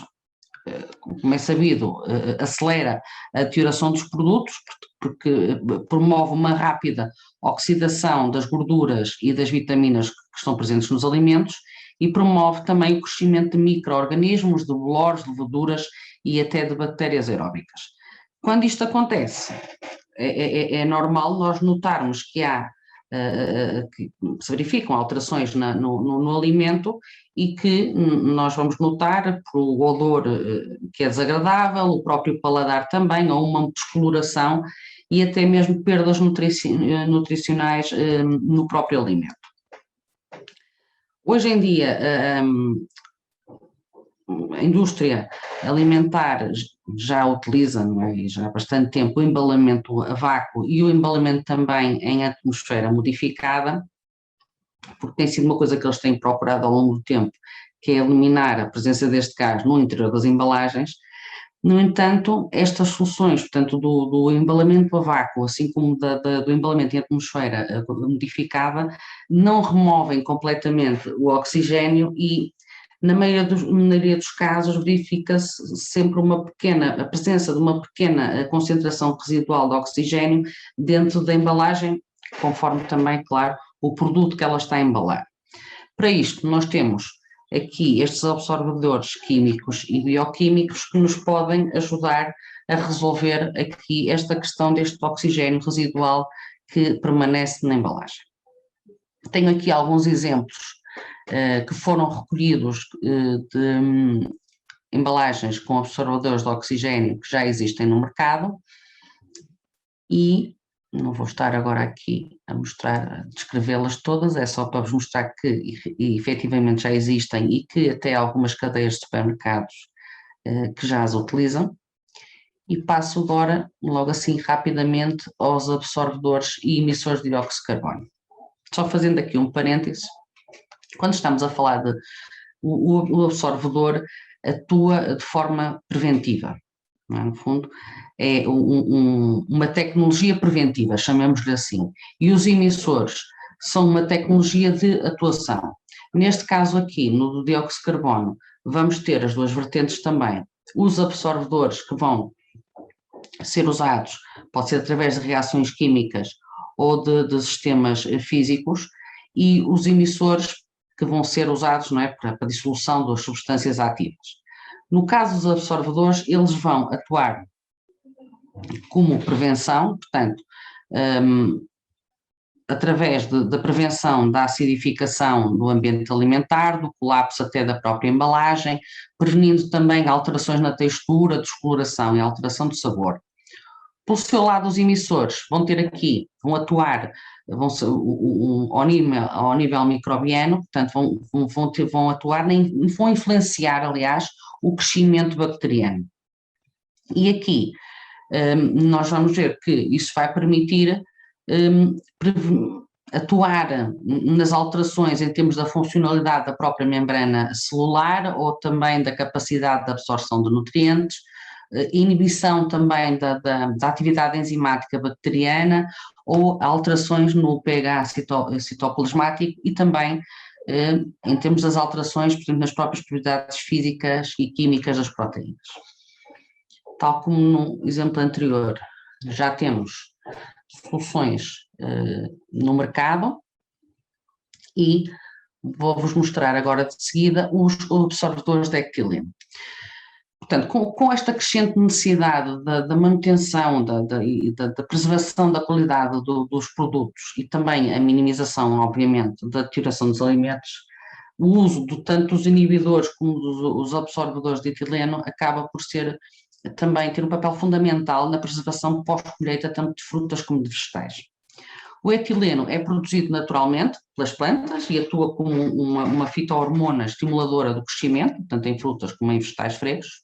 como é sabido, acelera a deterioração dos produtos, porque promove uma rápida oxidação das gorduras e das vitaminas que estão presentes nos alimentos, e promove também o crescimento de micro-organismos, de bolores, de levaduras e até de bactérias aeróbicas. Quando isto acontece, é normal nós notarmos que que se verificam alterações no alimento, e que nós vamos notar por o odor que é desagradável, o próprio paladar também, ou uma descoloração e até mesmo perdas nutricionais no próprio alimento. Hoje em dia, a indústria alimentar já utiliza, não é, já há bastante tempo, o embalamento a vácuo e o embalamento também em atmosfera modificada, porque tem sido uma coisa que eles têm procurado ao longo do tempo, que é eliminar a presença deste gás no interior das embalagens. No entanto, estas soluções, portanto, do embalamento a vácuo, assim como do embalamento em atmosfera modificada, não removem completamente o oxigênio, e na maioria dos casos verifica-se sempre a presença de uma pequena concentração residual de oxigênio dentro da embalagem, conforme também, claro, o produto que ela está a embalar. Para isto, nós temos aqui estes absorvedores químicos e bioquímicos que nos podem ajudar a resolver aqui esta questão deste oxigênio residual que permanece na embalagem. Tenho aqui alguns exemplos que foram recolhidos de embalagens com absorvedores de oxigênio que já existem no mercado, e não vou estar agora aqui a descrevê-las todas, é só para vos mostrar que efetivamente já existem e que até algumas cadeias de supermercados que já as utilizam. E passo agora, logo assim, rapidamente, aos absorvedores e emissores de dióxido de carbono. Só fazendo aqui um parêntese, quando estamos a falar o absorvedor atua de forma preventiva, não é? No fundo, é uma tecnologia preventiva, chamemos-lhe assim, e os emissores são uma tecnologia de atuação. Neste caso aqui, no dióxido de carbono, vamos ter as duas vertentes também. Os absorvedores que vão ser usados, pode ser através de reações químicas ou de sistemas físicos, e os emissores que vão ser usados, não é, para a dissolução das substâncias ativas. No caso dos absorvedores, eles vão atuar como prevenção, portanto, através da prevenção da acidificação do ambiente alimentar, do colapso até da própria embalagem, prevenindo também alterações na textura, descoloração e alteração do sabor. Pelo seu lado, os emissores vão atuar ao nível microbiano, portanto vão atuar, vão influenciar, aliás, o crescimento bacteriano. E aqui nós vamos ver que isso vai permitir atuar nas alterações em termos da funcionalidade da própria membrana celular, ou também da capacidade de absorção de nutrientes, inibição também da atividade enzimática bacteriana, ou alterações no pH citoplasmático, e também em termos das alterações, portanto, nas próprias propriedades físicas e químicas das proteínas. Tal como no exemplo anterior, já temos soluções no mercado, e vou-vos mostrar agora de seguida os absorvedores de etileno. Portanto, com esta crescente necessidade da manutenção, da preservação da qualidade dos produtos, e também a minimização, obviamente, da deterioração dos alimentos, o uso tanto dos inibidores como dos absorvedores de etileno acaba por também ter um papel fundamental na preservação pós-colheita, tanto de frutas como de vegetais. O etileno é produzido naturalmente pelas plantas e atua como uma fito-hormona estimuladora do crescimento, tanto em frutas como em vegetais frescos,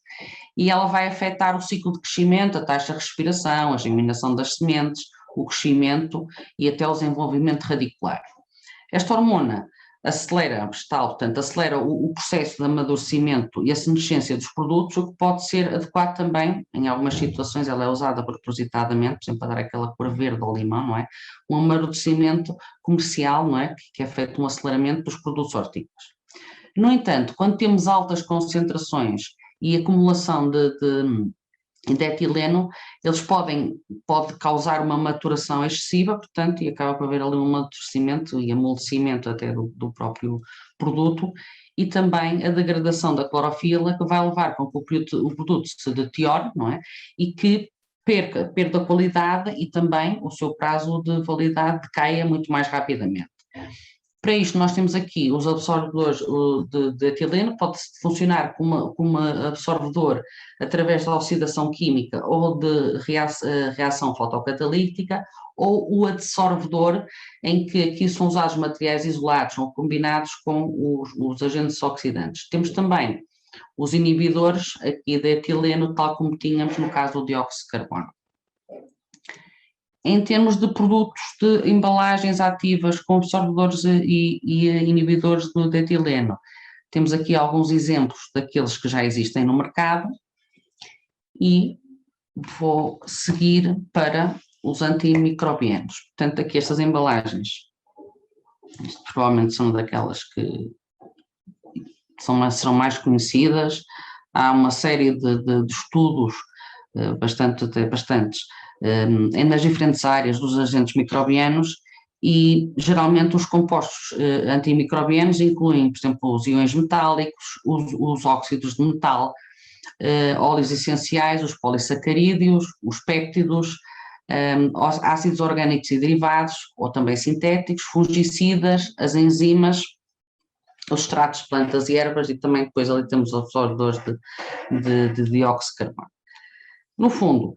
e ela vai afetar o ciclo de crescimento, a taxa de respiração, a germinação das sementes, o crescimento e até o desenvolvimento radicular. Esta hormona acelera a vegetal, portanto, acelera o processo de amadurecimento e a senescência dos produtos, o que pode ser adequado também, em algumas situações ela é usada propositadamente, por exemplo, para dar aquela cor verde ao limão, não é? Um amadurecimento comercial, não é? Que é feito um aceleramento dos produtos hortícolas. No entanto, quando temos altas concentrações e acumulação de etileno, eles pode causar uma maturação excessiva, portanto, e acaba por haver ali um amadurecimento e amolecimento até do próprio produto, e também a degradação da clorofila, que vai levar com que o produto se deteriore, não é? E que perda a qualidade e também o seu prazo de validade decaia muito mais rapidamente. Para isto, nós temos aqui os absorvedores de etileno, pode funcionar como absorvedor através da oxidação química ou de reação fotocatalítica, ou o adsorvedor, em que aqui são usados materiais isolados ou combinados com os agentes oxidantes. Temos também os inibidores aqui de etileno, tal como tínhamos no caso do dióxido de carbono. Em termos de produtos de embalagens ativas com absorvedores e inibidores de etileno, temos aqui alguns exemplos daqueles que já existem no mercado e vou seguir para os antimicrobianos. Portanto, aqui estas embalagens, provavelmente são daquelas que serão mais conhecidas. Há uma série de estudos bastantes nas diferentes áreas dos agentes microbianos e geralmente os compostos antimicrobianos incluem, por exemplo, os íons metálicos, os óxidos de metal, óleos essenciais, os polissacarídeos, os péptidos, ácidos orgânicos e derivados, ou também sintéticos, fungicidas, as enzimas, os extratos de plantas e ervas e também depois ali temos os absorvedores de dióxido de carbono. No fundo,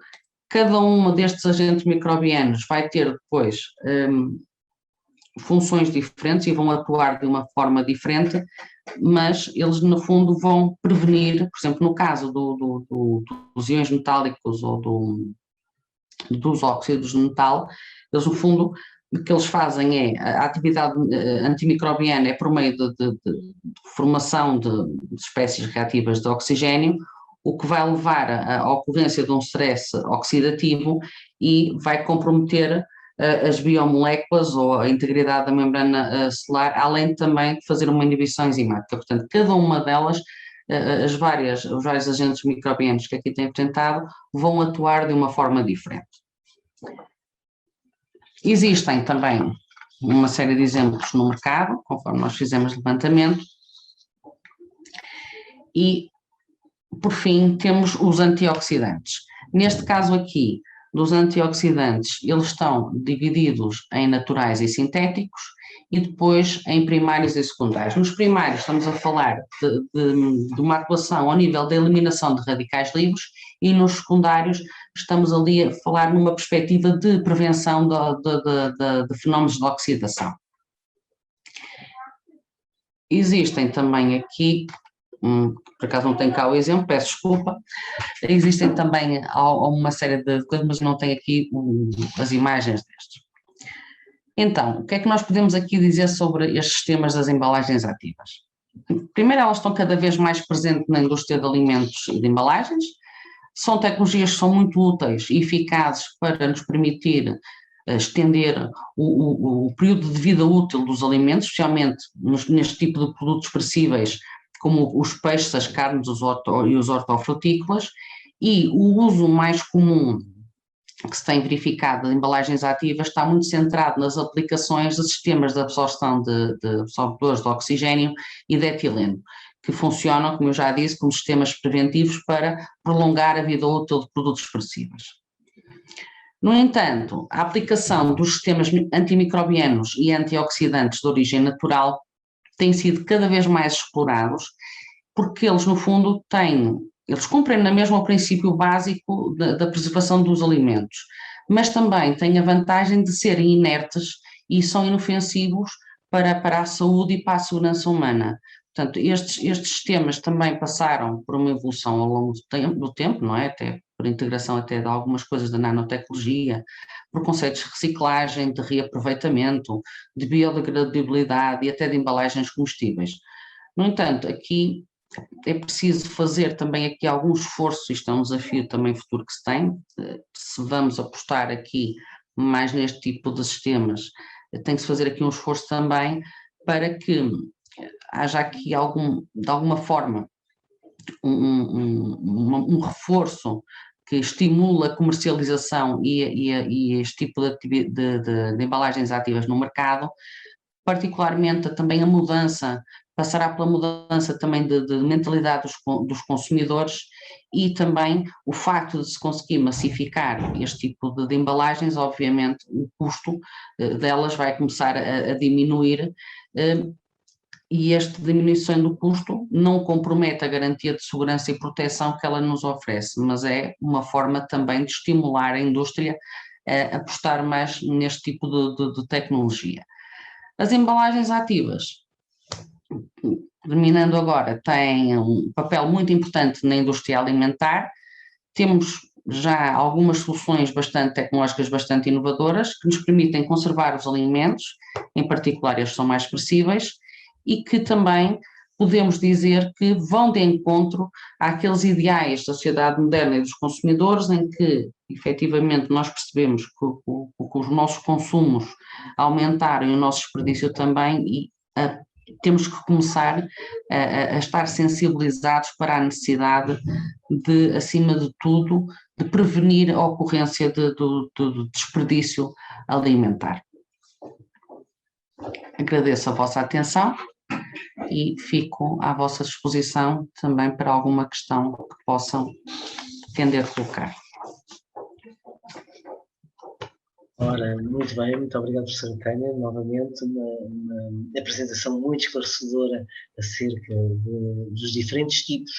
cada um destes agentes microbianos vai ter depois funções diferentes e vão atuar de uma forma diferente, mas eles no fundo vão prevenir, por exemplo, no caso dos íons metálicos ou dos óxidos de metal, eles no fundo o que eles fazem é, a atividade antimicrobiana é por meio de formação de espécies reativas de oxigênio, o que vai levar à ocorrência de um stress oxidativo e vai comprometer as biomoléculas ou a integridade da membrana celular, além também de fazer uma inibição enzimática. Portanto, cada uma delas, os vários agentes microbianos que aqui têm apresentado, vão atuar de uma forma diferente. Existem também uma série de exemplos no mercado, conforme nós fizemos levantamento, e, por fim, temos os antioxidantes. Neste caso aqui, dos antioxidantes, eles estão divididos em naturais e sintéticos e depois em primários e secundários. Nos primários estamos a falar de uma atuação ao nível da eliminação de radicais livres e nos secundários estamos ali a falar numa perspectiva de prevenção de fenómenos de oxidação. Existem também aqui, por acaso não tenho cá o exemplo, peço desculpa, existem também uma série de coisas, mas não tenho aqui as imagens destes. Então, o que é que nós podemos aqui dizer sobre estes sistemas das embalagens ativas? Primeiro, elas estão cada vez mais presentes na indústria de alimentos e de embalagens, são tecnologias que são muito úteis e eficazes para nos permitir estender o período de vida útil dos alimentos, especialmente neste tipo de produtos perecíveis, como os peixes, as carnes e os hortofrutícolas, e o uso mais comum que se tem verificado de embalagens ativas está muito centrado nas aplicações de sistemas de absorção de absorvedores de oxigênio e de etileno, que funcionam, como eu já disse, como sistemas preventivos para prolongar a vida útil de produtos perecíveis. No entanto, a aplicação dos sistemas antimicrobianos e antioxidantes de origem natural têm sido cada vez mais explorados, porque eles, no fundo, eles cumprem na mesma o princípio básico da preservação dos alimentos, mas também têm a vantagem de serem inertes e são inofensivos para a saúde e para a segurança humana. Portanto, estes sistemas também passaram por uma evolução ao longo do tempo, não é? Até por integração até de algumas coisas da nanotecnologia, por conceitos de reciclagem, de reaproveitamento, de biodegradabilidade e até de embalagens comestíveis. No entanto, aqui é preciso fazer também aqui algum esforço, isto é um desafio também futuro que se tem, se vamos apostar aqui mais neste tipo de sistemas, tem que se fazer aqui um esforço também para que haja aqui de alguma forma um reforço que estimule a comercialização e este tipo de embalagens ativas no mercado, particularmente também a mudança, passará pela mudança também de mentalidade dos consumidores e também o facto de se conseguir massificar este tipo de embalagens, obviamente o custo delas vai começar a diminuir, e esta diminuição do custo não compromete a garantia de segurança e proteção que ela nos oferece, mas é uma forma também de estimular a indústria a apostar mais neste tipo de tecnologia. As embalagens ativas, terminando agora, têm um papel muito importante na indústria alimentar. Temos já algumas soluções tecnológicas bastante inovadoras que nos permitem conservar os alimentos, em particular estes são mais flexíveis, e que também podemos dizer que vão de encontro àqueles ideais da sociedade moderna e dos consumidores, em que efetivamente nós percebemos que os nossos consumos aumentaram e o nosso desperdício também, e temos que começar a estar sensibilizados para a necessidade de, acima de tudo, de prevenir a ocorrência do desperdício alimentar. Agradeço a vossa atenção e fico à vossa disposição também para alguma questão que possam pretender colocar. Ora, muito bem, muito obrigado, professora Tânia, novamente uma apresentação muito esclarecedora acerca dos diferentes tipos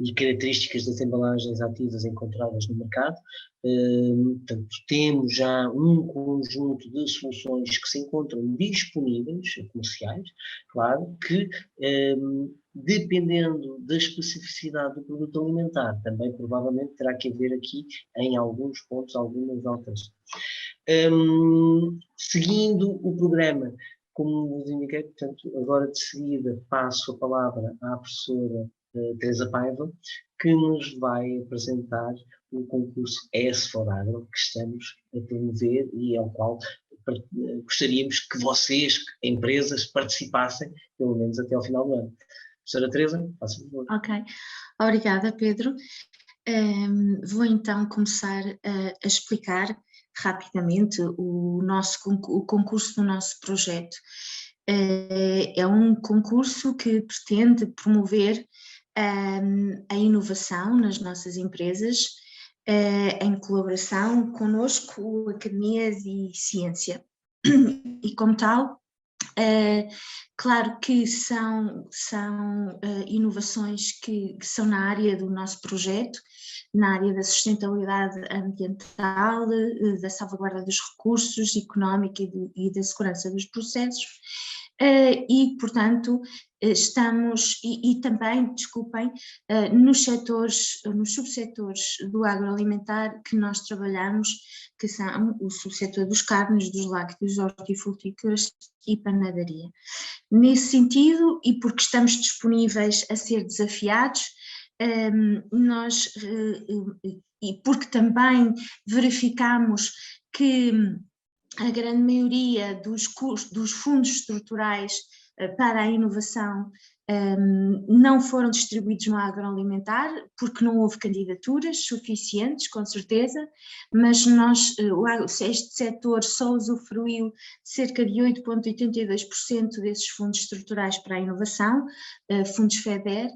e características das embalagens ativas encontradas no mercado. Portanto, temos já um conjunto de soluções que se encontram disponíveis, comerciais, claro, que dependendo da especificidade do produto alimentar, também provavelmente terá que haver aqui, em alguns pontos, algumas alterações. Seguindo o programa, como vos indiquei, portanto, agora de seguida passo a palavra à professora Teresa Paiva, que nos vai apresentar o concurso S4Agro que estamos a promover e ao qual gostaríamos que vocês, empresas, participassem, pelo menos até ao final do ano. Professora Teresa, faça por favor. Ok, obrigada, Pedro. Vou então começar a explicar rapidamente o concurso do nosso projeto. É um concurso que pretende promover a inovação nas nossas empresas, em colaboração connosco, Academia de Ciência. E como tal, claro que são inovações que são na área do nosso projeto, na área da sustentabilidade ambiental, da salvaguarda dos recursos económica e da segurança dos processos, e, portanto, estamos, e também, desculpem, nos subsetores do agroalimentar que nós trabalhamos, que são o subsetor dos carnes, dos lácteos, hortifrutícolas e panaderia. Nesse sentido, e porque estamos disponíveis a ser desafiados, e porque também verificamos que a grande maioria dos fundos estruturais para a inovação não foram distribuídos no agroalimentar, porque não houve candidaturas suficientes, com certeza, mas este setor só usufruiu cerca de 8,82% desses fundos estruturais para a inovação, fundos FEDER,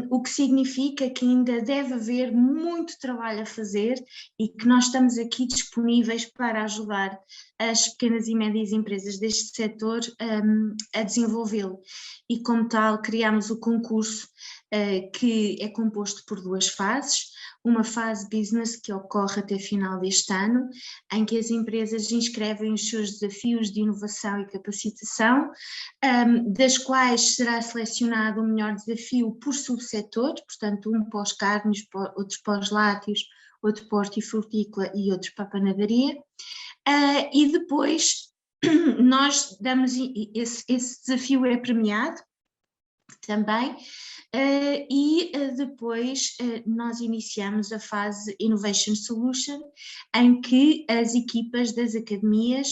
o que significa que ainda deve haver muito trabalho a fazer e que nós estamos aqui disponíveis para ajudar as pequenas e médias empresas deste setor a desenvolvê-lo. E como tal, criámos o concurso que é composto por duas fases. uma fase business que ocorre até final deste ano, em que as empresas inscrevem os seus desafios de inovação e capacitação, das quais será selecionado o melhor desafio por subsetor, portanto um para os carnes, outros para os lácteos, outro para a hortifrutícola e outros para a panadaria, e depois nós damos, esse desafio é premiado também, e depois nós iniciamos a fase Innovation Solution, em que as equipas das academias,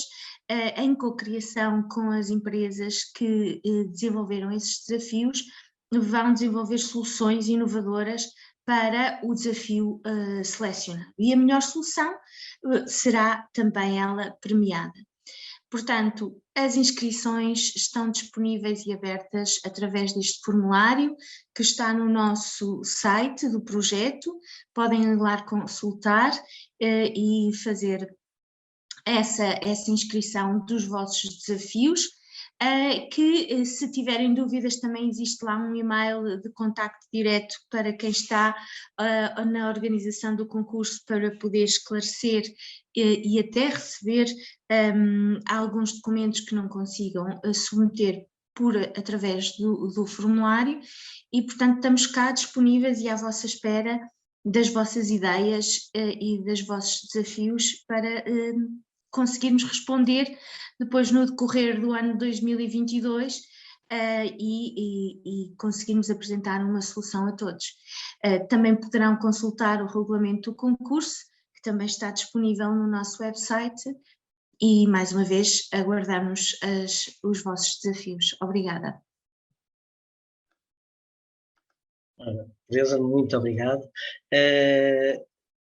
em cocriação com as empresas que desenvolveram esses desafios, vão desenvolver soluções inovadoras para o desafio selecionado. E a melhor solução será também ela premiada. Portanto, as inscrições estão disponíveis e abertas através deste formulário que está no nosso site do projeto. Podem ir lá consultar e fazer essa inscrição dos vossos desafios. Que se tiverem dúvidas também existe lá um e-mail de contacto direto para quem está na organização do concurso para poder esclarecer e até receber alguns documentos que não consigam submeter através do formulário, e portanto estamos cá disponíveis e à vossa espera das vossas ideias e dos vossos desafios para conseguirmos responder depois no decorrer do ano 2022 e conseguirmos apresentar uma solução a todos. Também poderão consultar o regulamento do concurso, que também está disponível no nosso website, e mais uma vez aguardamos os vossos desafios. Obrigada. Teresa, muito obrigado.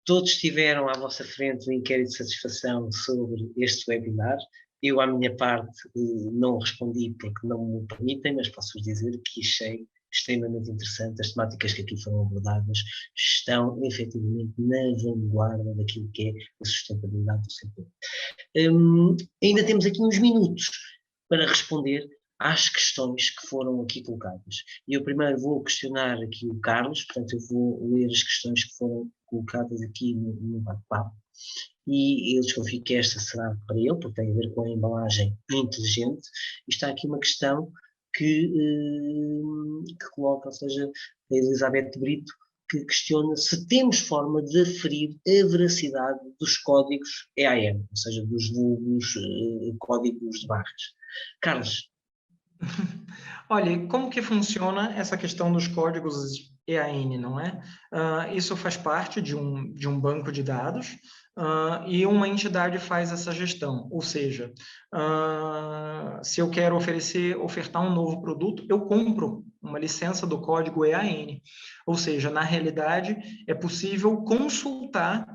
Todos tiveram à vossa frente um inquérito de satisfação sobre este webinar. Eu, à minha parte, não respondi porque não me permitem, mas posso-vos dizer que achei extremamente interessante. As temáticas que aqui foram abordadas estão, efetivamente, na vanguarda daquilo que é a sustentabilidade do setor. Ainda temos aqui uns minutos para responder às questões que foram aqui colocadas. E eu primeiro vou questionar aqui o Carlos, portanto eu vou ler as questões que foram colocadas aqui no bate-papo, e eu desconfio que esta será para ele, porque tem a ver com a embalagem inteligente. E está aqui uma questão que coloca, ou seja, a Elizabeth Brito, que questiona se temos forma de aferir a veracidade dos códigos EAN, ou seja, dos vulgos códigos de barras. Carlos. Olha, como que funciona essa questão dos códigos EAN, não é? Isso faz parte de um banco de dados e uma entidade faz essa gestão, ou seja, se eu quero ofertar um novo produto, eu compro uma licença do código EAN, ou seja, na realidade é possível consultar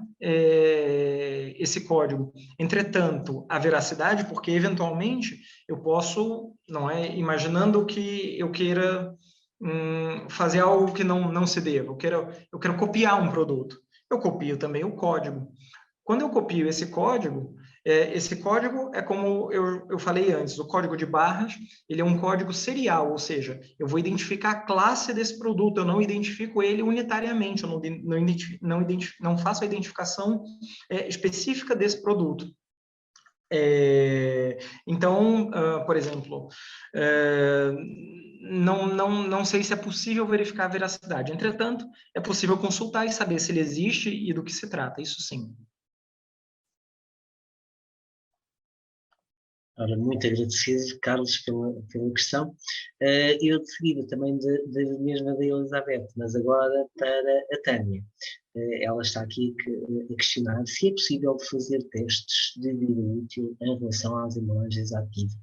esse código. Entretanto, a veracidade, porque eventualmente eu posso, não é, imaginando que eu queira fazer algo que não se deva, eu quero copiar um produto, eu copio também o código. Quando eu copio esse código é como eu falei antes, o código de barras, ele é um código serial, ou seja, eu vou identificar a classe desse produto, eu não identifico ele unitariamente, eu não faço a identificação específica desse produto. Então, por exemplo, não sei se é possível verificar a veracidade. Entretanto, é possível consultar e saber se ele existe e do que se trata, isso sim. Ora, muito agradecido, Carlos, pela questão. Eu de seguida também mesma da Elizabeth, mas agora para a Tânia. Ela está aqui a questionar se é possível fazer testes de vida útil em relação às embalagens ativas.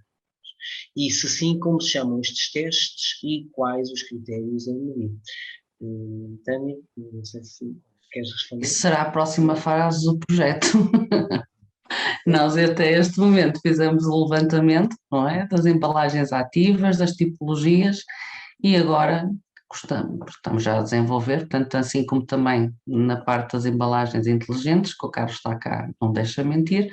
E se sim, como se chamam estes testes e quais os critérios a medir? Tânia, não sei se queres responder. Será a próxima fase do projeto. Nós até este momento fizemos o levantamento, não é, das embalagens ativas, das tipologias, e agora estamos já a desenvolver, portanto, assim como também na parte das embalagens inteligentes, que o Carlos está cá, não deixa mentir,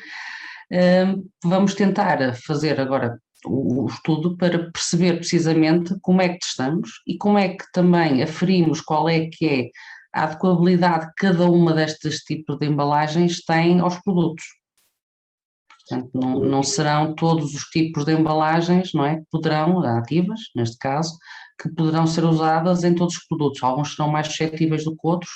vamos tentar fazer agora o estudo para perceber precisamente como é que testamos e como é que também aferimos qual é que é a adequabilidade que cada uma destes tipos de embalagens tem aos produtos. Portanto, não serão todos os tipos de embalagens, não é, que poderão, ativas, neste caso, que poderão ser usadas em todos os produtos. Alguns serão mais suscetíveis do que outros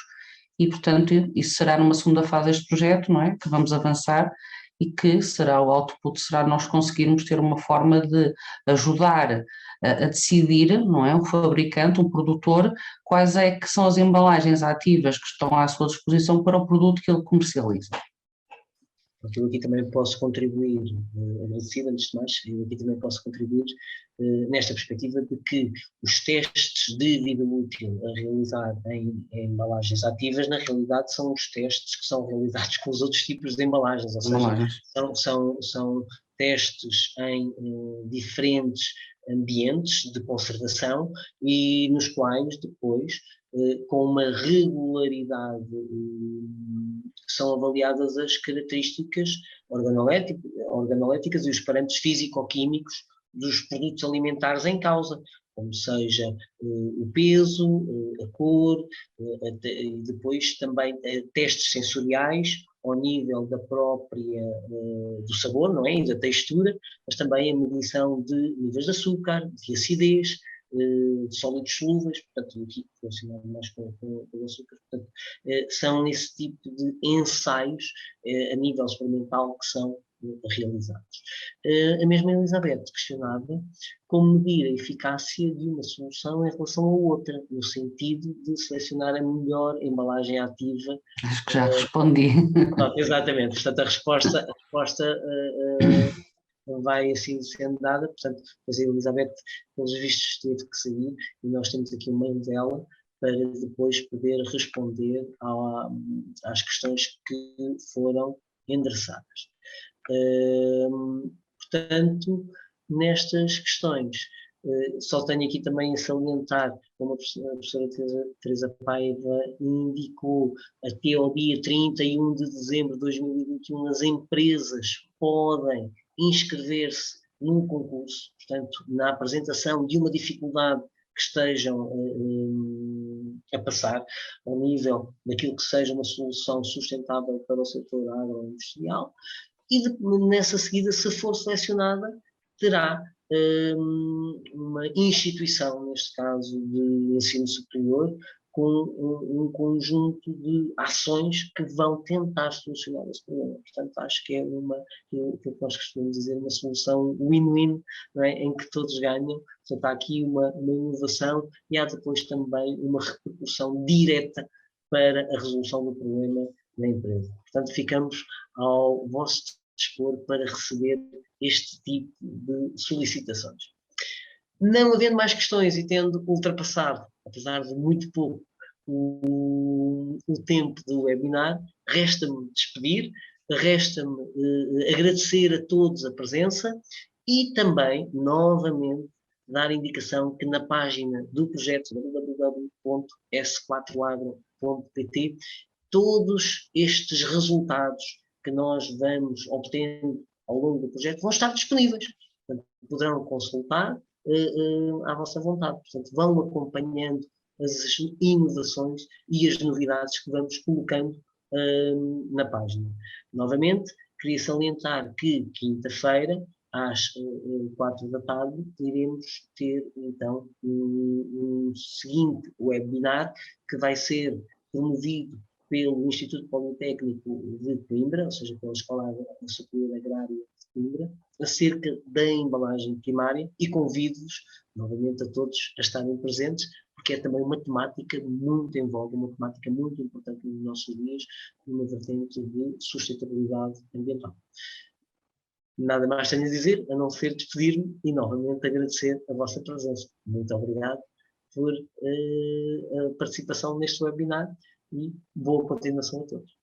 e, portanto, isso será numa segunda fase deste projeto, não é, que vamos avançar e que será o output, será nós conseguirmos ter uma forma de ajudar a decidir, não é, um fabricante, um produtor, quais é que são as embalagens ativas que estão à sua disposição para o produto que ele comercializa. Eu aqui também posso contribuir, agradecido antes de mais, eu aqui também posso contribuir nesta perspectiva de que os testes de vida útil a realizar em embalagens ativas, na realidade, são os testes que são realizados com os outros tipos de embalagens, ou seja, são testes em diferentes ambientes de conservação e nos quais depois, com uma regularidade, são avaliadas as características organoléticas e os parâmetros físico-químicos dos produtos alimentares em causa, como seja o peso, a cor, e depois também testes sensoriais ao nível da própria, do sabor, não é? E da textura, mas também a medição de níveis de açúcar, de acidez, de sólidos solúveis, portanto, aqui relacionado mais com o açúcar. Portanto, são esse tipo de ensaios a nível experimental que são realizados. A mesma Elizabeth questionava como medir a eficácia de uma solução em relação a outra, no sentido de selecionar a melhor embalagem ativa. Acho que já respondi. Exatamente, portanto a resposta vai assim sendo dada, portanto, mas a Elizabeth, pelos vistos, teve que sair e nós temos aqui o mail dela para depois poder responder às questões que foram endereçadas. Portanto, nestas questões, só tenho aqui também a salientar, como a professora Teresa Paiva indicou, até ao dia 31 de dezembro de 2021, as empresas podem inscrever-se num concurso, portanto, na apresentação de uma dificuldade que estejam a passar ao nível daquilo que seja uma solução sustentável para o setor agroindustrial, e nessa seguida, se for selecionada, terá uma instituição, neste caso de ensino superior, com um conjunto de ações que vão tentar solucionar esse problema. Portanto, acho que é aquilo que nós costumamos dizer, uma solução win-win, não é? Em que todos ganham. Portanto, há aqui uma inovação e há depois também uma repercussão direta para a resolução do problema da empresa. Portanto, ficamos ao vosso dispor para receber este tipo de solicitações. Não havendo mais questões e tendo ultrapassado, apesar de muito pouco, o tempo do webinar, resta-me despedir, resta-me agradecer a todos a presença e também, novamente, dar indicação que na página do projeto www.s4agro.pt todos estes resultados que nós vamos obtendo ao longo do projeto vão estar disponíveis. Portanto, poderão consultar à vossa vontade. Portanto, vão acompanhando as inovações e as novidades que vamos colocando na página. Novamente, queria salientar que quinta-feira, às 4 da tarde, iremos ter então um seguinte webinar que vai ser promovido pelo Instituto Politécnico de Coimbra, ou seja, pela Escola Superior Agrária de Coimbra, acerca da embalagem primária, e convido-vos novamente a todos a estarem presentes, porque é também uma temática muito em voga, uma temática muito importante nos nossos dias, numa vertente de sustentabilidade ambiental. Nada mais tenho a dizer, a não ser despedir-me e novamente agradecer a vossa presença. Muito obrigado por a participação neste webinar e boa continuação a todos.